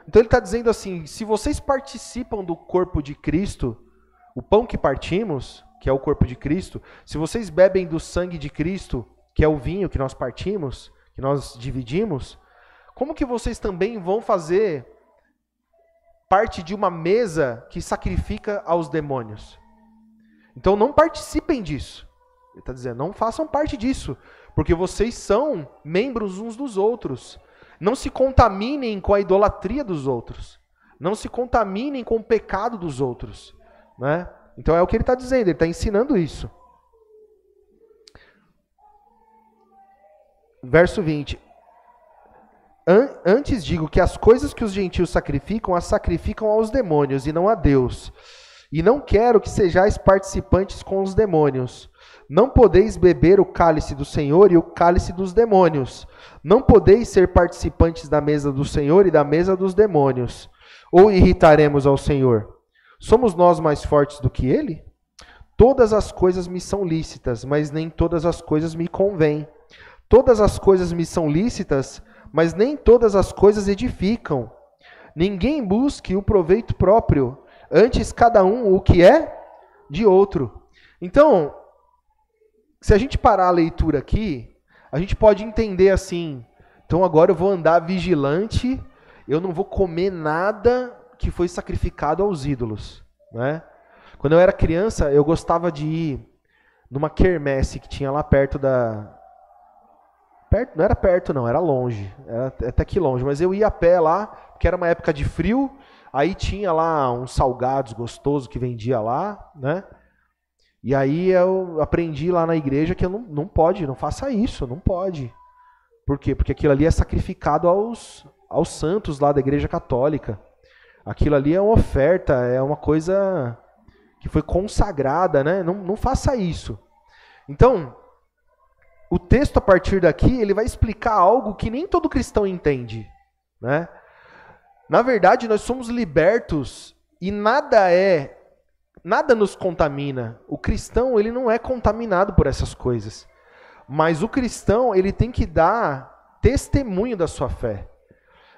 Então ele está dizendo assim, se vocês participam do corpo de Cristo, o pão que partimos, que é o corpo de Cristo, se vocês bebem do sangue de Cristo, que é o vinho que nós partimos, que nós dividimos, como que vocês também vão fazer parte de uma mesa que sacrifica aos demônios? Então não participem disso. Ele está dizendo, não façam parte disso, porque vocês são membros uns dos outros. Não se contaminem com a idolatria dos outros. Não se contaminem com o pecado dos outros. Né? Então é o que ele está dizendo, ele está ensinando isso. Verso 20. Antes digo que as coisas que os gentios sacrificam, as sacrificam aos demônios e não a Deus. E não quero que sejais participantes com os demônios. Não podeis beber o cálice do Senhor e o cálice dos demônios. Não podeis ser participantes da mesa do Senhor e da mesa dos demônios. Ou irritaremos ao Senhor? Somos nós mais fortes do que Ele? Todas as coisas me são lícitas, mas nem todas as coisas me convêm. Todas as coisas me são lícitas, mas nem todas as coisas edificam. Ninguém busque o proveito próprio, antes cada um o que é de outro. Então, se a gente parar a leitura aqui, a gente pode entender assim, então agora eu vou andar vigilante, eu não vou comer nada que foi sacrificado aos ídolos. Né? Quando eu era criança, eu gostava de ir numa quermesse que tinha lá perto da... Não era perto não, era longe, era até que longe, mas eu ia a pé lá, porque era uma época de frio, aí tinha lá uns salgados gostosos que vendia lá, né? E aí eu aprendi lá na igreja que eu não pode, não faça isso, não pode. Por quê? Porque aquilo ali é sacrificado aos santos lá da igreja católica. Aquilo ali é uma oferta, é uma coisa que foi consagrada, né? Não faça isso. Então, o texto a partir daqui, ele vai explicar algo que nem todo cristão entende, né? Na verdade, nós somos libertos e nada nos contamina. O cristão, ele não é contaminado por essas coisas. Mas o cristão, ele tem que dar testemunho da sua fé.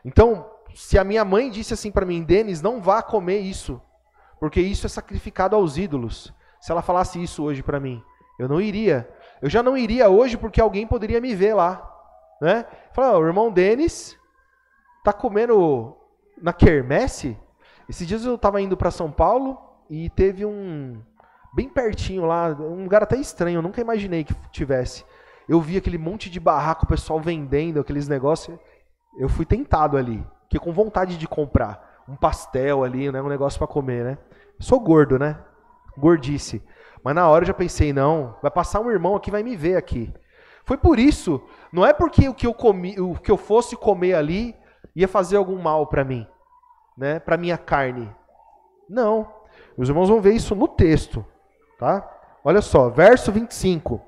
Então, se a minha mãe disse assim para mim, Denis, não vá comer isso, porque isso é sacrificado aos ídolos. Se ela falasse isso hoje para mim, eu não iria. Eu já não iria hoje porque alguém poderia me ver lá. Né? Falar, o irmão Denis tá comendo na quermesse. Esses dias eu estava indo para São Paulo e teve bem pertinho lá, um lugar até estranho, eu nunca imaginei que tivesse. Eu vi aquele monte de barraco, o pessoal vendendo aqueles negócios. Eu fui tentado ali, fiquei com vontade de comprar um pastel ali, né, um negócio para comer, né? Sou gordo, né? Gordice. Mas na hora eu já pensei, não, vai passar um irmão aqui, vai me ver aqui. Foi por isso, não é porque o que eu fosse comer ali ia fazer algum mal para mim, né? Para minha carne. Não. Os irmãos vão ver isso no texto, tá? Olha só, verso 25.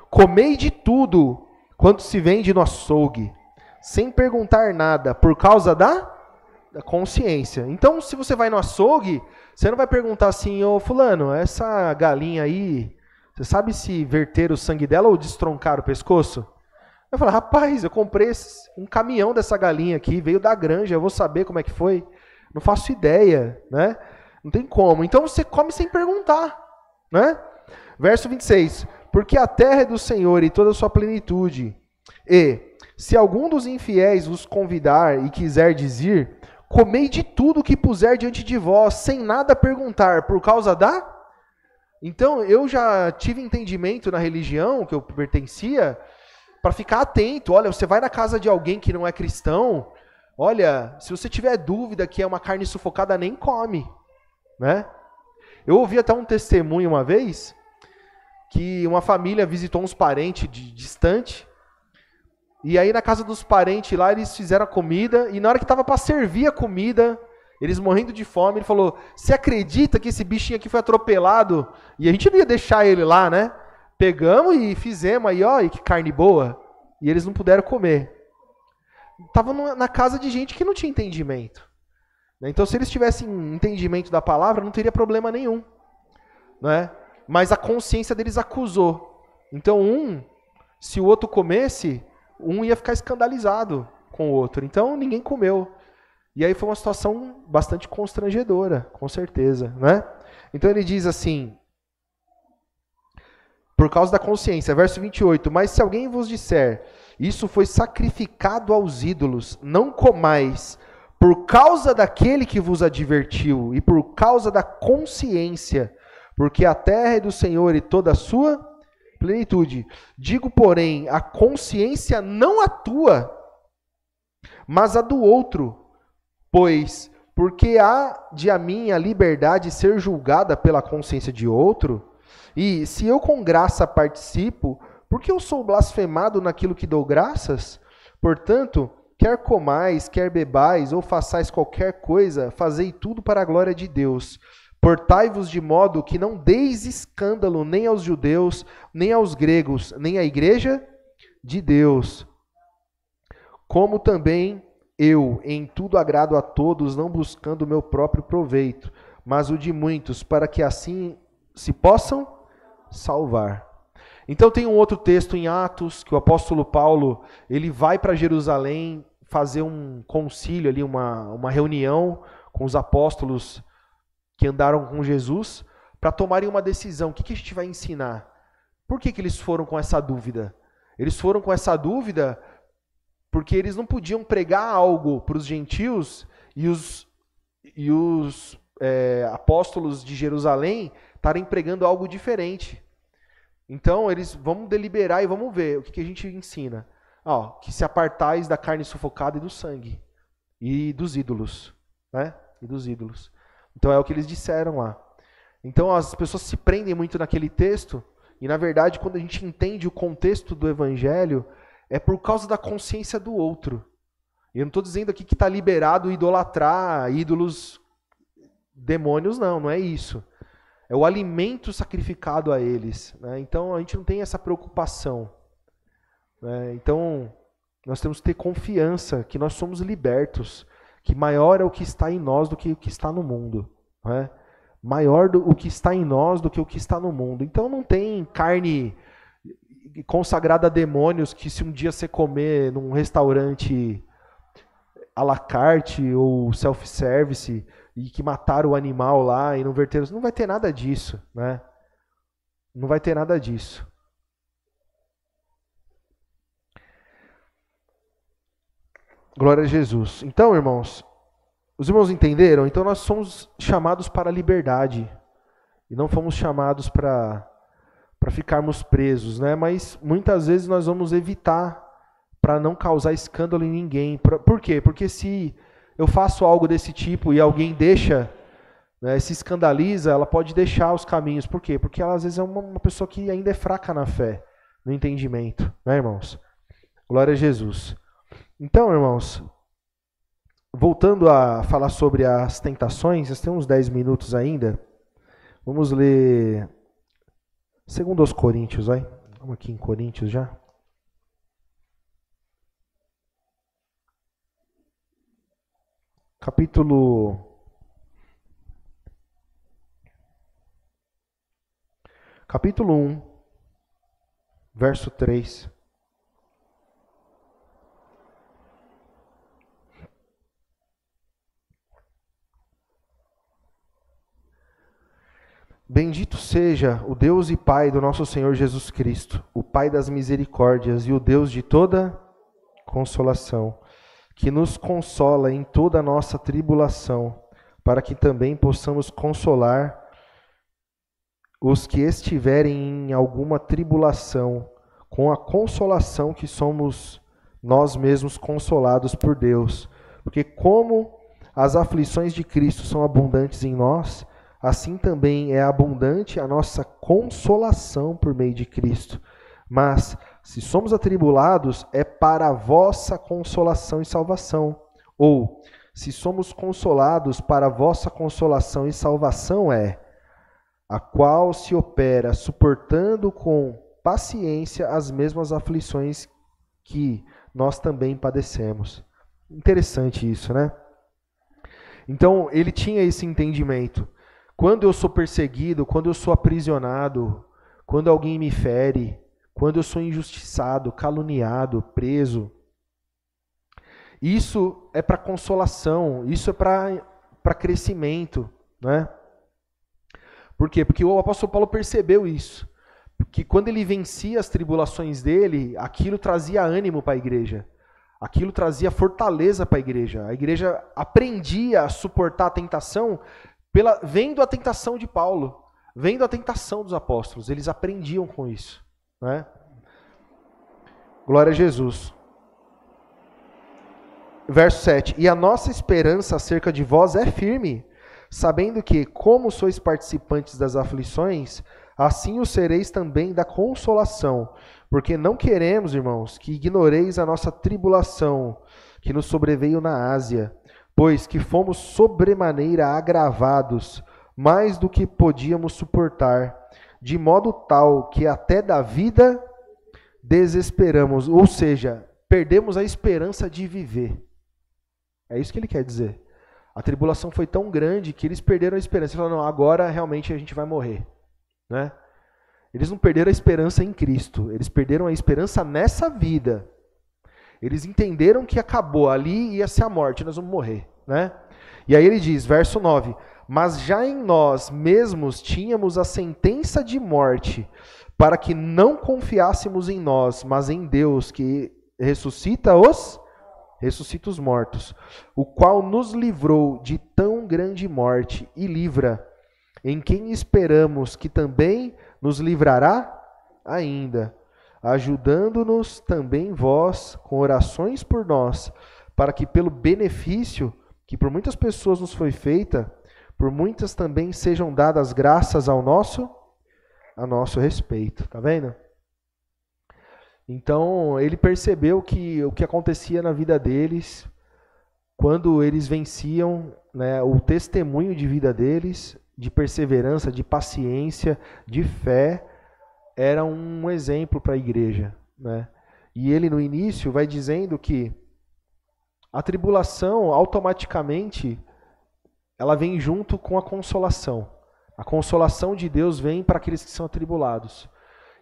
Comei de tudo quanto se vende no açougue, sem perguntar nada, por causa da consciência. Então, se você vai no açougue, você não vai perguntar assim, ô fulano, essa galinha aí, você sabe se verter o sangue dela ou destroncar o pescoço? Eu falo, rapaz, eu comprei um caminhão dessa galinha aqui, veio da granja, eu vou saber como é que foi? Não faço ideia, né? Não tem como. Então você come sem perguntar, né? Verso 26. Porque a terra é do Senhor e toda a sua plenitude. E, se algum dos infiéis vos convidar e quiser dizer, comei de tudo o que puser diante de vós, sem nada perguntar, por causa da... Então, eu já tive entendimento na religião que eu pertencia, para ficar atento. Olha, você vai na casa de alguém que não é cristão, olha, se você tiver dúvida que é uma carne sufocada, nem come. Né? Eu ouvi até um testemunho uma vez, que uma família visitou uns parentes distante, e aí na casa dos parentes lá, eles fizeram a comida, e na hora que estava para servir a comida, eles morrendo de fome, ele falou, você acredita que esse bichinho aqui foi atropelado? E a gente não ia deixar ele lá, né? Pegamos e fizemos aí, ó, e que carne boa. E eles não puderam comer. Estavam na casa de gente que não tinha entendimento. Então, se eles tivessem entendimento da palavra, não teria problema nenhum. Né? Mas a consciência deles acusou. Então, se o outro comesse, um ia ficar escandalizado com o outro. Então, ninguém comeu. E aí foi uma situação bastante constrangedora, com certeza. Né? Então, ele diz assim, por causa da consciência, verso 28, mas se alguém vos disser, isso foi sacrificado aos ídolos, não comais, por causa daquele que vos advertiu e por causa da consciência, porque a terra é do Senhor e toda a sua plenitude. Digo, porém, a consciência não a tua, mas a do outro, pois, porque há de a minha liberdade ser julgada pela consciência de outro, e se eu com graça participo, porque eu sou blasfemado naquilo que dou graças? Portanto, quer comais, quer bebais, ou façais qualquer coisa, fazei tudo para a glória de Deus. Portai-vos de modo que não deis escândalo nem aos judeus, nem aos gregos, nem à igreja de Deus. Como também eu, em tudo agrado a todos, não buscando o meu próprio proveito, mas o de muitos, para que assim se possam salvar. Então tem um outro texto em Atos, que o apóstolo Paulo, ele vai para Jerusalém fazer um concílio ali, uma reunião com os apóstolos que andaram com Jesus, para tomarem uma decisão. O que a gente vai ensinar? Por que eles foram com essa dúvida? Eles foram com essa dúvida porque eles não podiam pregar algo para os gentios e os apóstolos de Jerusalém estarem pregando algo diferente. Então, vamos deliberar e vamos ver o que a gente ensina. Que se apartais da carne sufocada e do sangue. E dos ídolos. Né? E dos ídolos. Então, é o que eles disseram lá. Então, as pessoas se prendem muito naquele texto. E, na verdade, quando a gente entende o contexto do evangelho, é por causa da consciência do outro. E eu não estou dizendo aqui que está liberado idolatrar ídolos, demônios, não é isso. É o alimento sacrificado a eles. Né? Então, a gente não tem essa preocupação. Né? Então, nós temos que ter confiança que nós somos libertos, que maior é o que está em nós do que o que está no mundo. Né? Maior o que está em nós do que o que está no mundo. Então, não tem carne consagrada a demônios que se um dia você comer num restaurante à la carte ou self-service e que mataram o animal lá e não verteram, não vai ter nada disso, né? Não vai ter nada disso. Glória a Jesus. Então, irmãos, os irmãos entenderam? Então nós somos chamados para a liberdade e não fomos chamados para ficarmos presos, né? Mas muitas vezes nós vamos evitar para não causar escândalo em ninguém. Por quê? Porque se eu faço algo desse tipo e alguém deixa, né, se escandaliza, ela pode deixar os caminhos. Por quê? Porque ela às vezes é uma pessoa que ainda é fraca na fé, no entendimento, né, irmãos? Glória a Jesus. Então, irmãos, voltando a falar sobre as tentações, nós temos uns 10 minutos ainda. Vamos ler 2 aos Coríntios, vai. Vamos aqui em Coríntios já. Capítulo 1, verso 3. Bendito seja o Deus e Pai do nosso Senhor Jesus Cristo, o Pai das misericórdias e o Deus de toda consolação, que nos consola em toda a nossa tribulação, para que também possamos consolar os que estiverem em alguma tribulação, com a consolação que somos nós mesmos consolados por Deus. Porque como as aflições de Cristo são abundantes em nós, assim também é abundante a nossa consolação por meio de Cristo. Mas, se somos atribulados, é para a vossa consolação e salvação. Ou, se somos consolados, para a vossa consolação e salvação é, a qual se opera suportando com paciência as mesmas aflições que nós também padecemos. Interessante isso, né? Então, ele tinha esse entendimento. Quando eu sou perseguido, quando eu sou aprisionado, quando alguém me fere, quando eu sou injustiçado, caluniado, preso, isso é para consolação, isso é para crescimento, né? Por quê? Porque o apóstolo Paulo percebeu isso, que quando ele vencia as tribulações dele, aquilo trazia ânimo para a igreja, aquilo trazia fortaleza para a igreja aprendia a suportar a tentação vendo a tentação de Paulo, vendo a tentação dos apóstolos, eles aprendiam com isso, né? Glória a Jesus. Verso 7, e a nossa esperança acerca de vós é firme, sabendo que, como sois participantes das aflições, assim o sereis também da consolação, porque não queremos, irmãos, que ignoreis a nossa tribulação que nos sobreveio na Ásia, pois que fomos sobremaneira agravados, mais do que podíamos suportar, de modo tal que até da vida desesperamos, ou seja, perdemos a esperança de viver. É isso que ele quer dizer. A tribulação foi tão grande que eles perderam a esperança. Eles falaram, não, agora realmente a gente vai morrer, né? Eles não perderam a esperança em Cristo, eles perderam a esperança nessa vida. Eles entenderam que acabou, ali ia ser a morte, nós vamos morrer, né? E aí ele diz, verso 9, mas já em nós mesmos tínhamos a sentença de morte, para que não confiássemos em nós, mas em Deus, que ressuscita os mortos, o qual nos livrou de tão grande morte e livra, em quem esperamos que também nos livrará ainda, ajudando-nos também vós com orações por nós, para que pelo benefício que por muitas pessoas nos foi feita, por muitas também sejam dadas graças a nosso respeito. Tá vendo? Então, ele percebeu que o que acontecia na vida deles, quando eles venciam, né, o testemunho de vida deles, de perseverança, de paciência, de fé, era um exemplo para a igreja, né? E ele, no início, vai dizendo que a tribulação, automaticamente, ela vem junto com a consolação. A consolação de Deus vem para aqueles que são atribulados.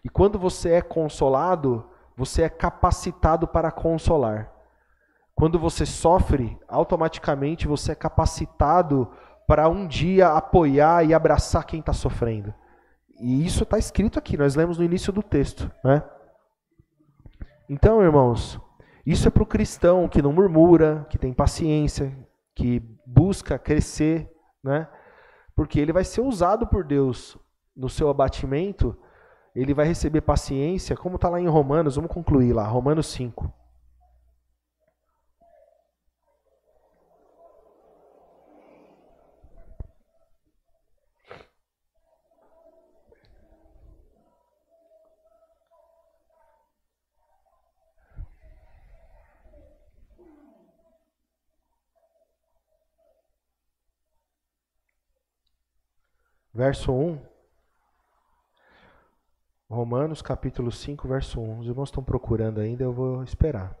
E quando você é consolado, você é capacitado para consolar. Quando você sofre, automaticamente você é capacitado para um dia apoiar e abraçar quem está sofrendo. E isso está escrito aqui, nós lemos no início do texto, né? Então, irmãos, isso é para o cristão que não murmura, que tem paciência, que busca crescer, né? Porque ele vai ser usado por Deus no seu abatimento, ele vai receber paciência, como está lá em Romanos, vamos concluir lá, Romanos 5. Verso 1. Romanos capítulo 5, verso 1. Os irmãos estão procurando ainda, eu vou esperar.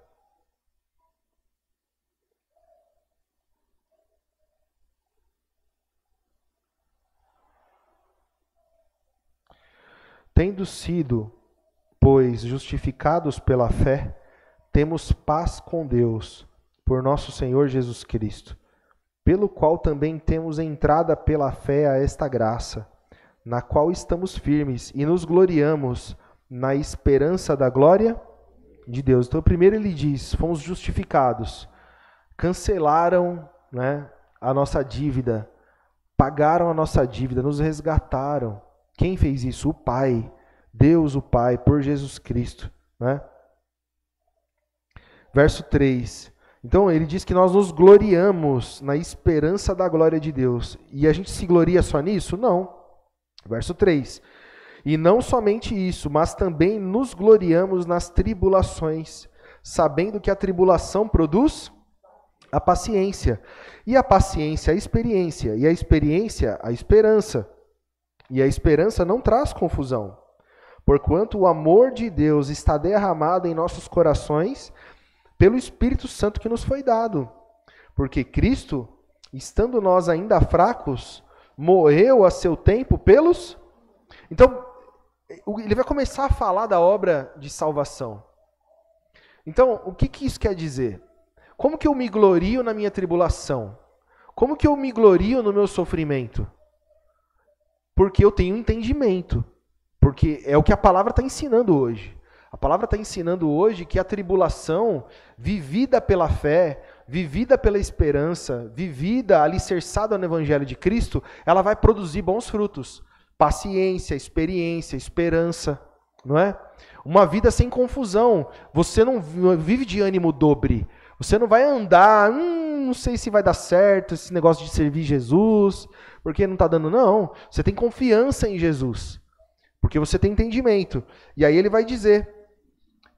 Tendo sido, pois, justificados pela fé, temos paz com Deus, por nosso Senhor Jesus Cristo, pelo qual também temos entrada pela fé a esta graça, na qual estamos firmes e nos gloriamos na esperança da glória de Deus. Então, primeiro ele diz, fomos justificados, cancelaram, né, a nossa dívida, pagaram a nossa dívida, nos resgataram. Quem fez isso? O Pai, Deus o Pai, por Jesus Cristo, né? Verso 3. Então, ele diz que nós nos gloriamos na esperança da glória de Deus. E a gente se gloria só nisso? Não. Verso 3. E não somente isso, mas também nos gloriamos nas tribulações, sabendo que a tribulação produz a paciência. E a paciência, a experiência. E a experiência, a esperança. E a esperança não traz confusão. Porquanto o amor de Deus está derramado em nossos corações pelo Espírito Santo que nos foi dado. Porque Cristo estando nós ainda fracos, morreu a seu tempo pelos... Então, ele vai começar a falar da obra de salvação. Então, o que isso quer dizer? Como que eu me glorio na minha tribulação? Como que eu me glorio no meu sofrimento? Porque eu tenho entendimento. Porque é o que a palavra está ensinando hoje. A palavra está ensinando hoje que a tribulação, vivida pela fé, vivida pela esperança, vivida, alicerçada no Evangelho de Cristo, ela vai produzir bons frutos. Paciência, experiência, esperança, não é? Uma vida sem confusão. Você não vive de ânimo dobre. Você não vai andar, não sei se vai dar certo esse negócio de servir Jesus, porque não está dando, não. Você tem confiança em Jesus, porque você tem entendimento. E aí ele vai dizer,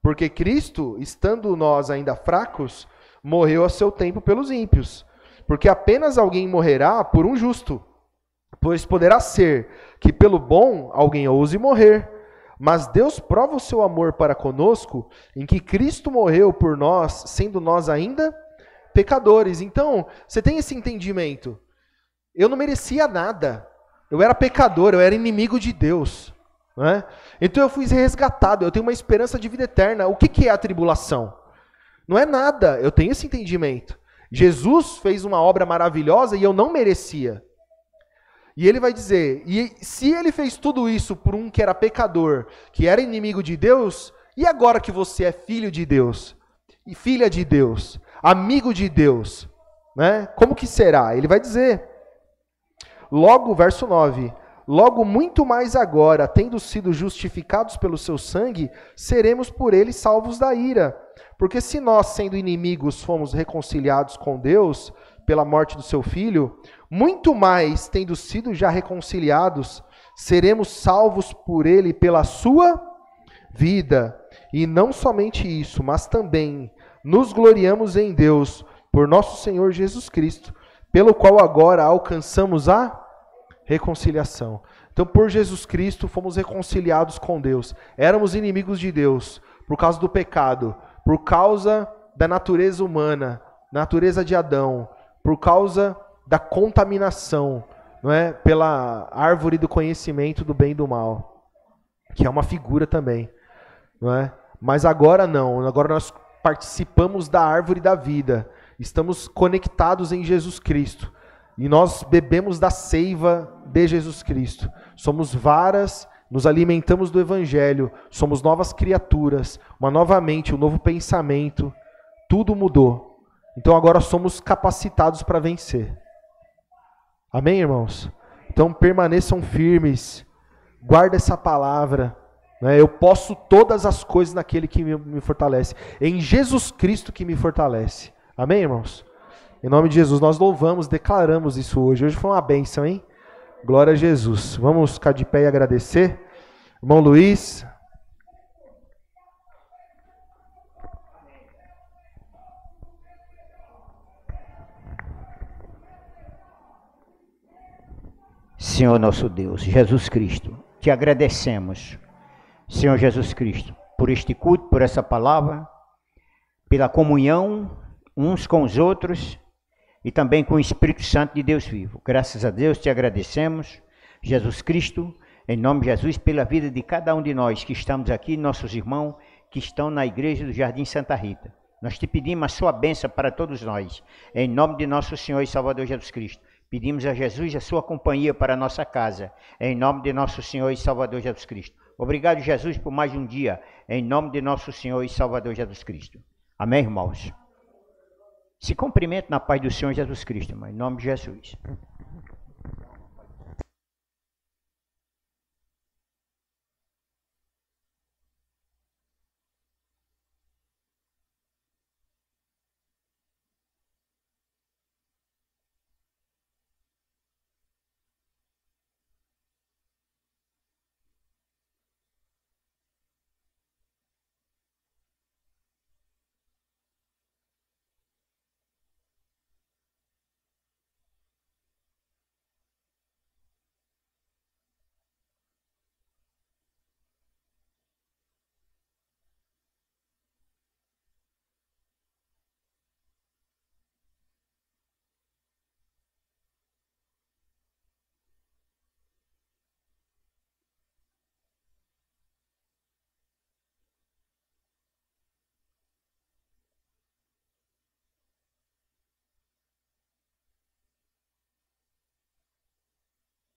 porque Cristo, estando nós ainda fracos, morreu a seu tempo pelos ímpios. Porque apenas alguém morrerá por um justo, pois poderá ser que pelo bom alguém ouse morrer. Mas Deus prova o seu amor para conosco, em que Cristo morreu por nós, sendo nós ainda pecadores. Então, você tem esse entendimento. Eu não merecia nada. Eu era pecador, eu era inimigo de Deus. Não é? Então eu fui resgatado, eu tenho uma esperança de vida eterna. O que é a tribulação? Não é nada, eu tenho esse entendimento. Jesus fez uma obra maravilhosa e eu não merecia. E ele vai dizer, e se ele fez tudo isso por um que era pecador, que era inimigo de Deus, e agora que você é filho de Deus, e filha de Deus, amigo de Deus, né? Como que será? Ele vai dizer, logo, verso 9, logo muito mais agora, tendo sido justificados pelo seu sangue, seremos por ele salvos da ira. Porque se nós, sendo inimigos, fomos reconciliados com Deus pela morte do seu Filho, muito mais, tendo sido já reconciliados, seremos salvos por ele pela sua vida. E não somente isso, mas também nos gloriamos em Deus por nosso Senhor Jesus Cristo, pelo qual agora alcançamos a reconciliação. Então, por Jesus Cristo, fomos reconciliados com Deus. Éramos inimigos de Deus por causa do pecado, por causa da natureza humana, natureza de Adão, por causa da contaminação, não é? Pela árvore do conhecimento do bem e do mal, que é uma figura também, não é? Mas agora não, agora nós participamos da árvore da vida, estamos conectados em Jesus Cristo, e nós bebemos da seiva de Jesus Cristo, somos varas, nos alimentamos do Evangelho, somos novas criaturas, uma nova mente, um novo pensamento, tudo mudou. Então agora somos capacitados para vencer. Amém, irmãos? Então permaneçam firmes, guarda essa palavra. Né? Eu posso todas as coisas naquele que me fortalece. Em Jesus Cristo que me fortalece. Amém, irmãos? Em nome de Jesus, nós louvamos, declaramos isso hoje. Hoje foi uma bênção, hein? Glória a Jesus. Vamos ficar de pé e agradecer. Irmão Luiz. Senhor nosso Deus, Jesus Cristo, te agradecemos, Senhor Jesus Cristo, por este culto, por essa palavra, pela comunhão uns com os outros e também com o Espírito Santo de Deus vivo. Graças a Deus te agradecemos, Jesus Cristo, em nome de Jesus, pela vida de cada um de nós que estamos aqui, nossos irmãos que estão na igreja do Jardim Santa Rita. Nós te pedimos a sua bênção para todos nós, em nome de nosso Senhor e Salvador Jesus Cristo. Pedimos a Jesus a sua companhia para a nossa casa, em nome de nosso Senhor e Salvador Jesus Cristo. Obrigado, Jesus, por mais um dia, em nome de nosso Senhor e Salvador Jesus Cristo. Amém, irmãos? Se cumprimente na paz do Senhor Jesus Cristo, irmão, em nome de Jesus.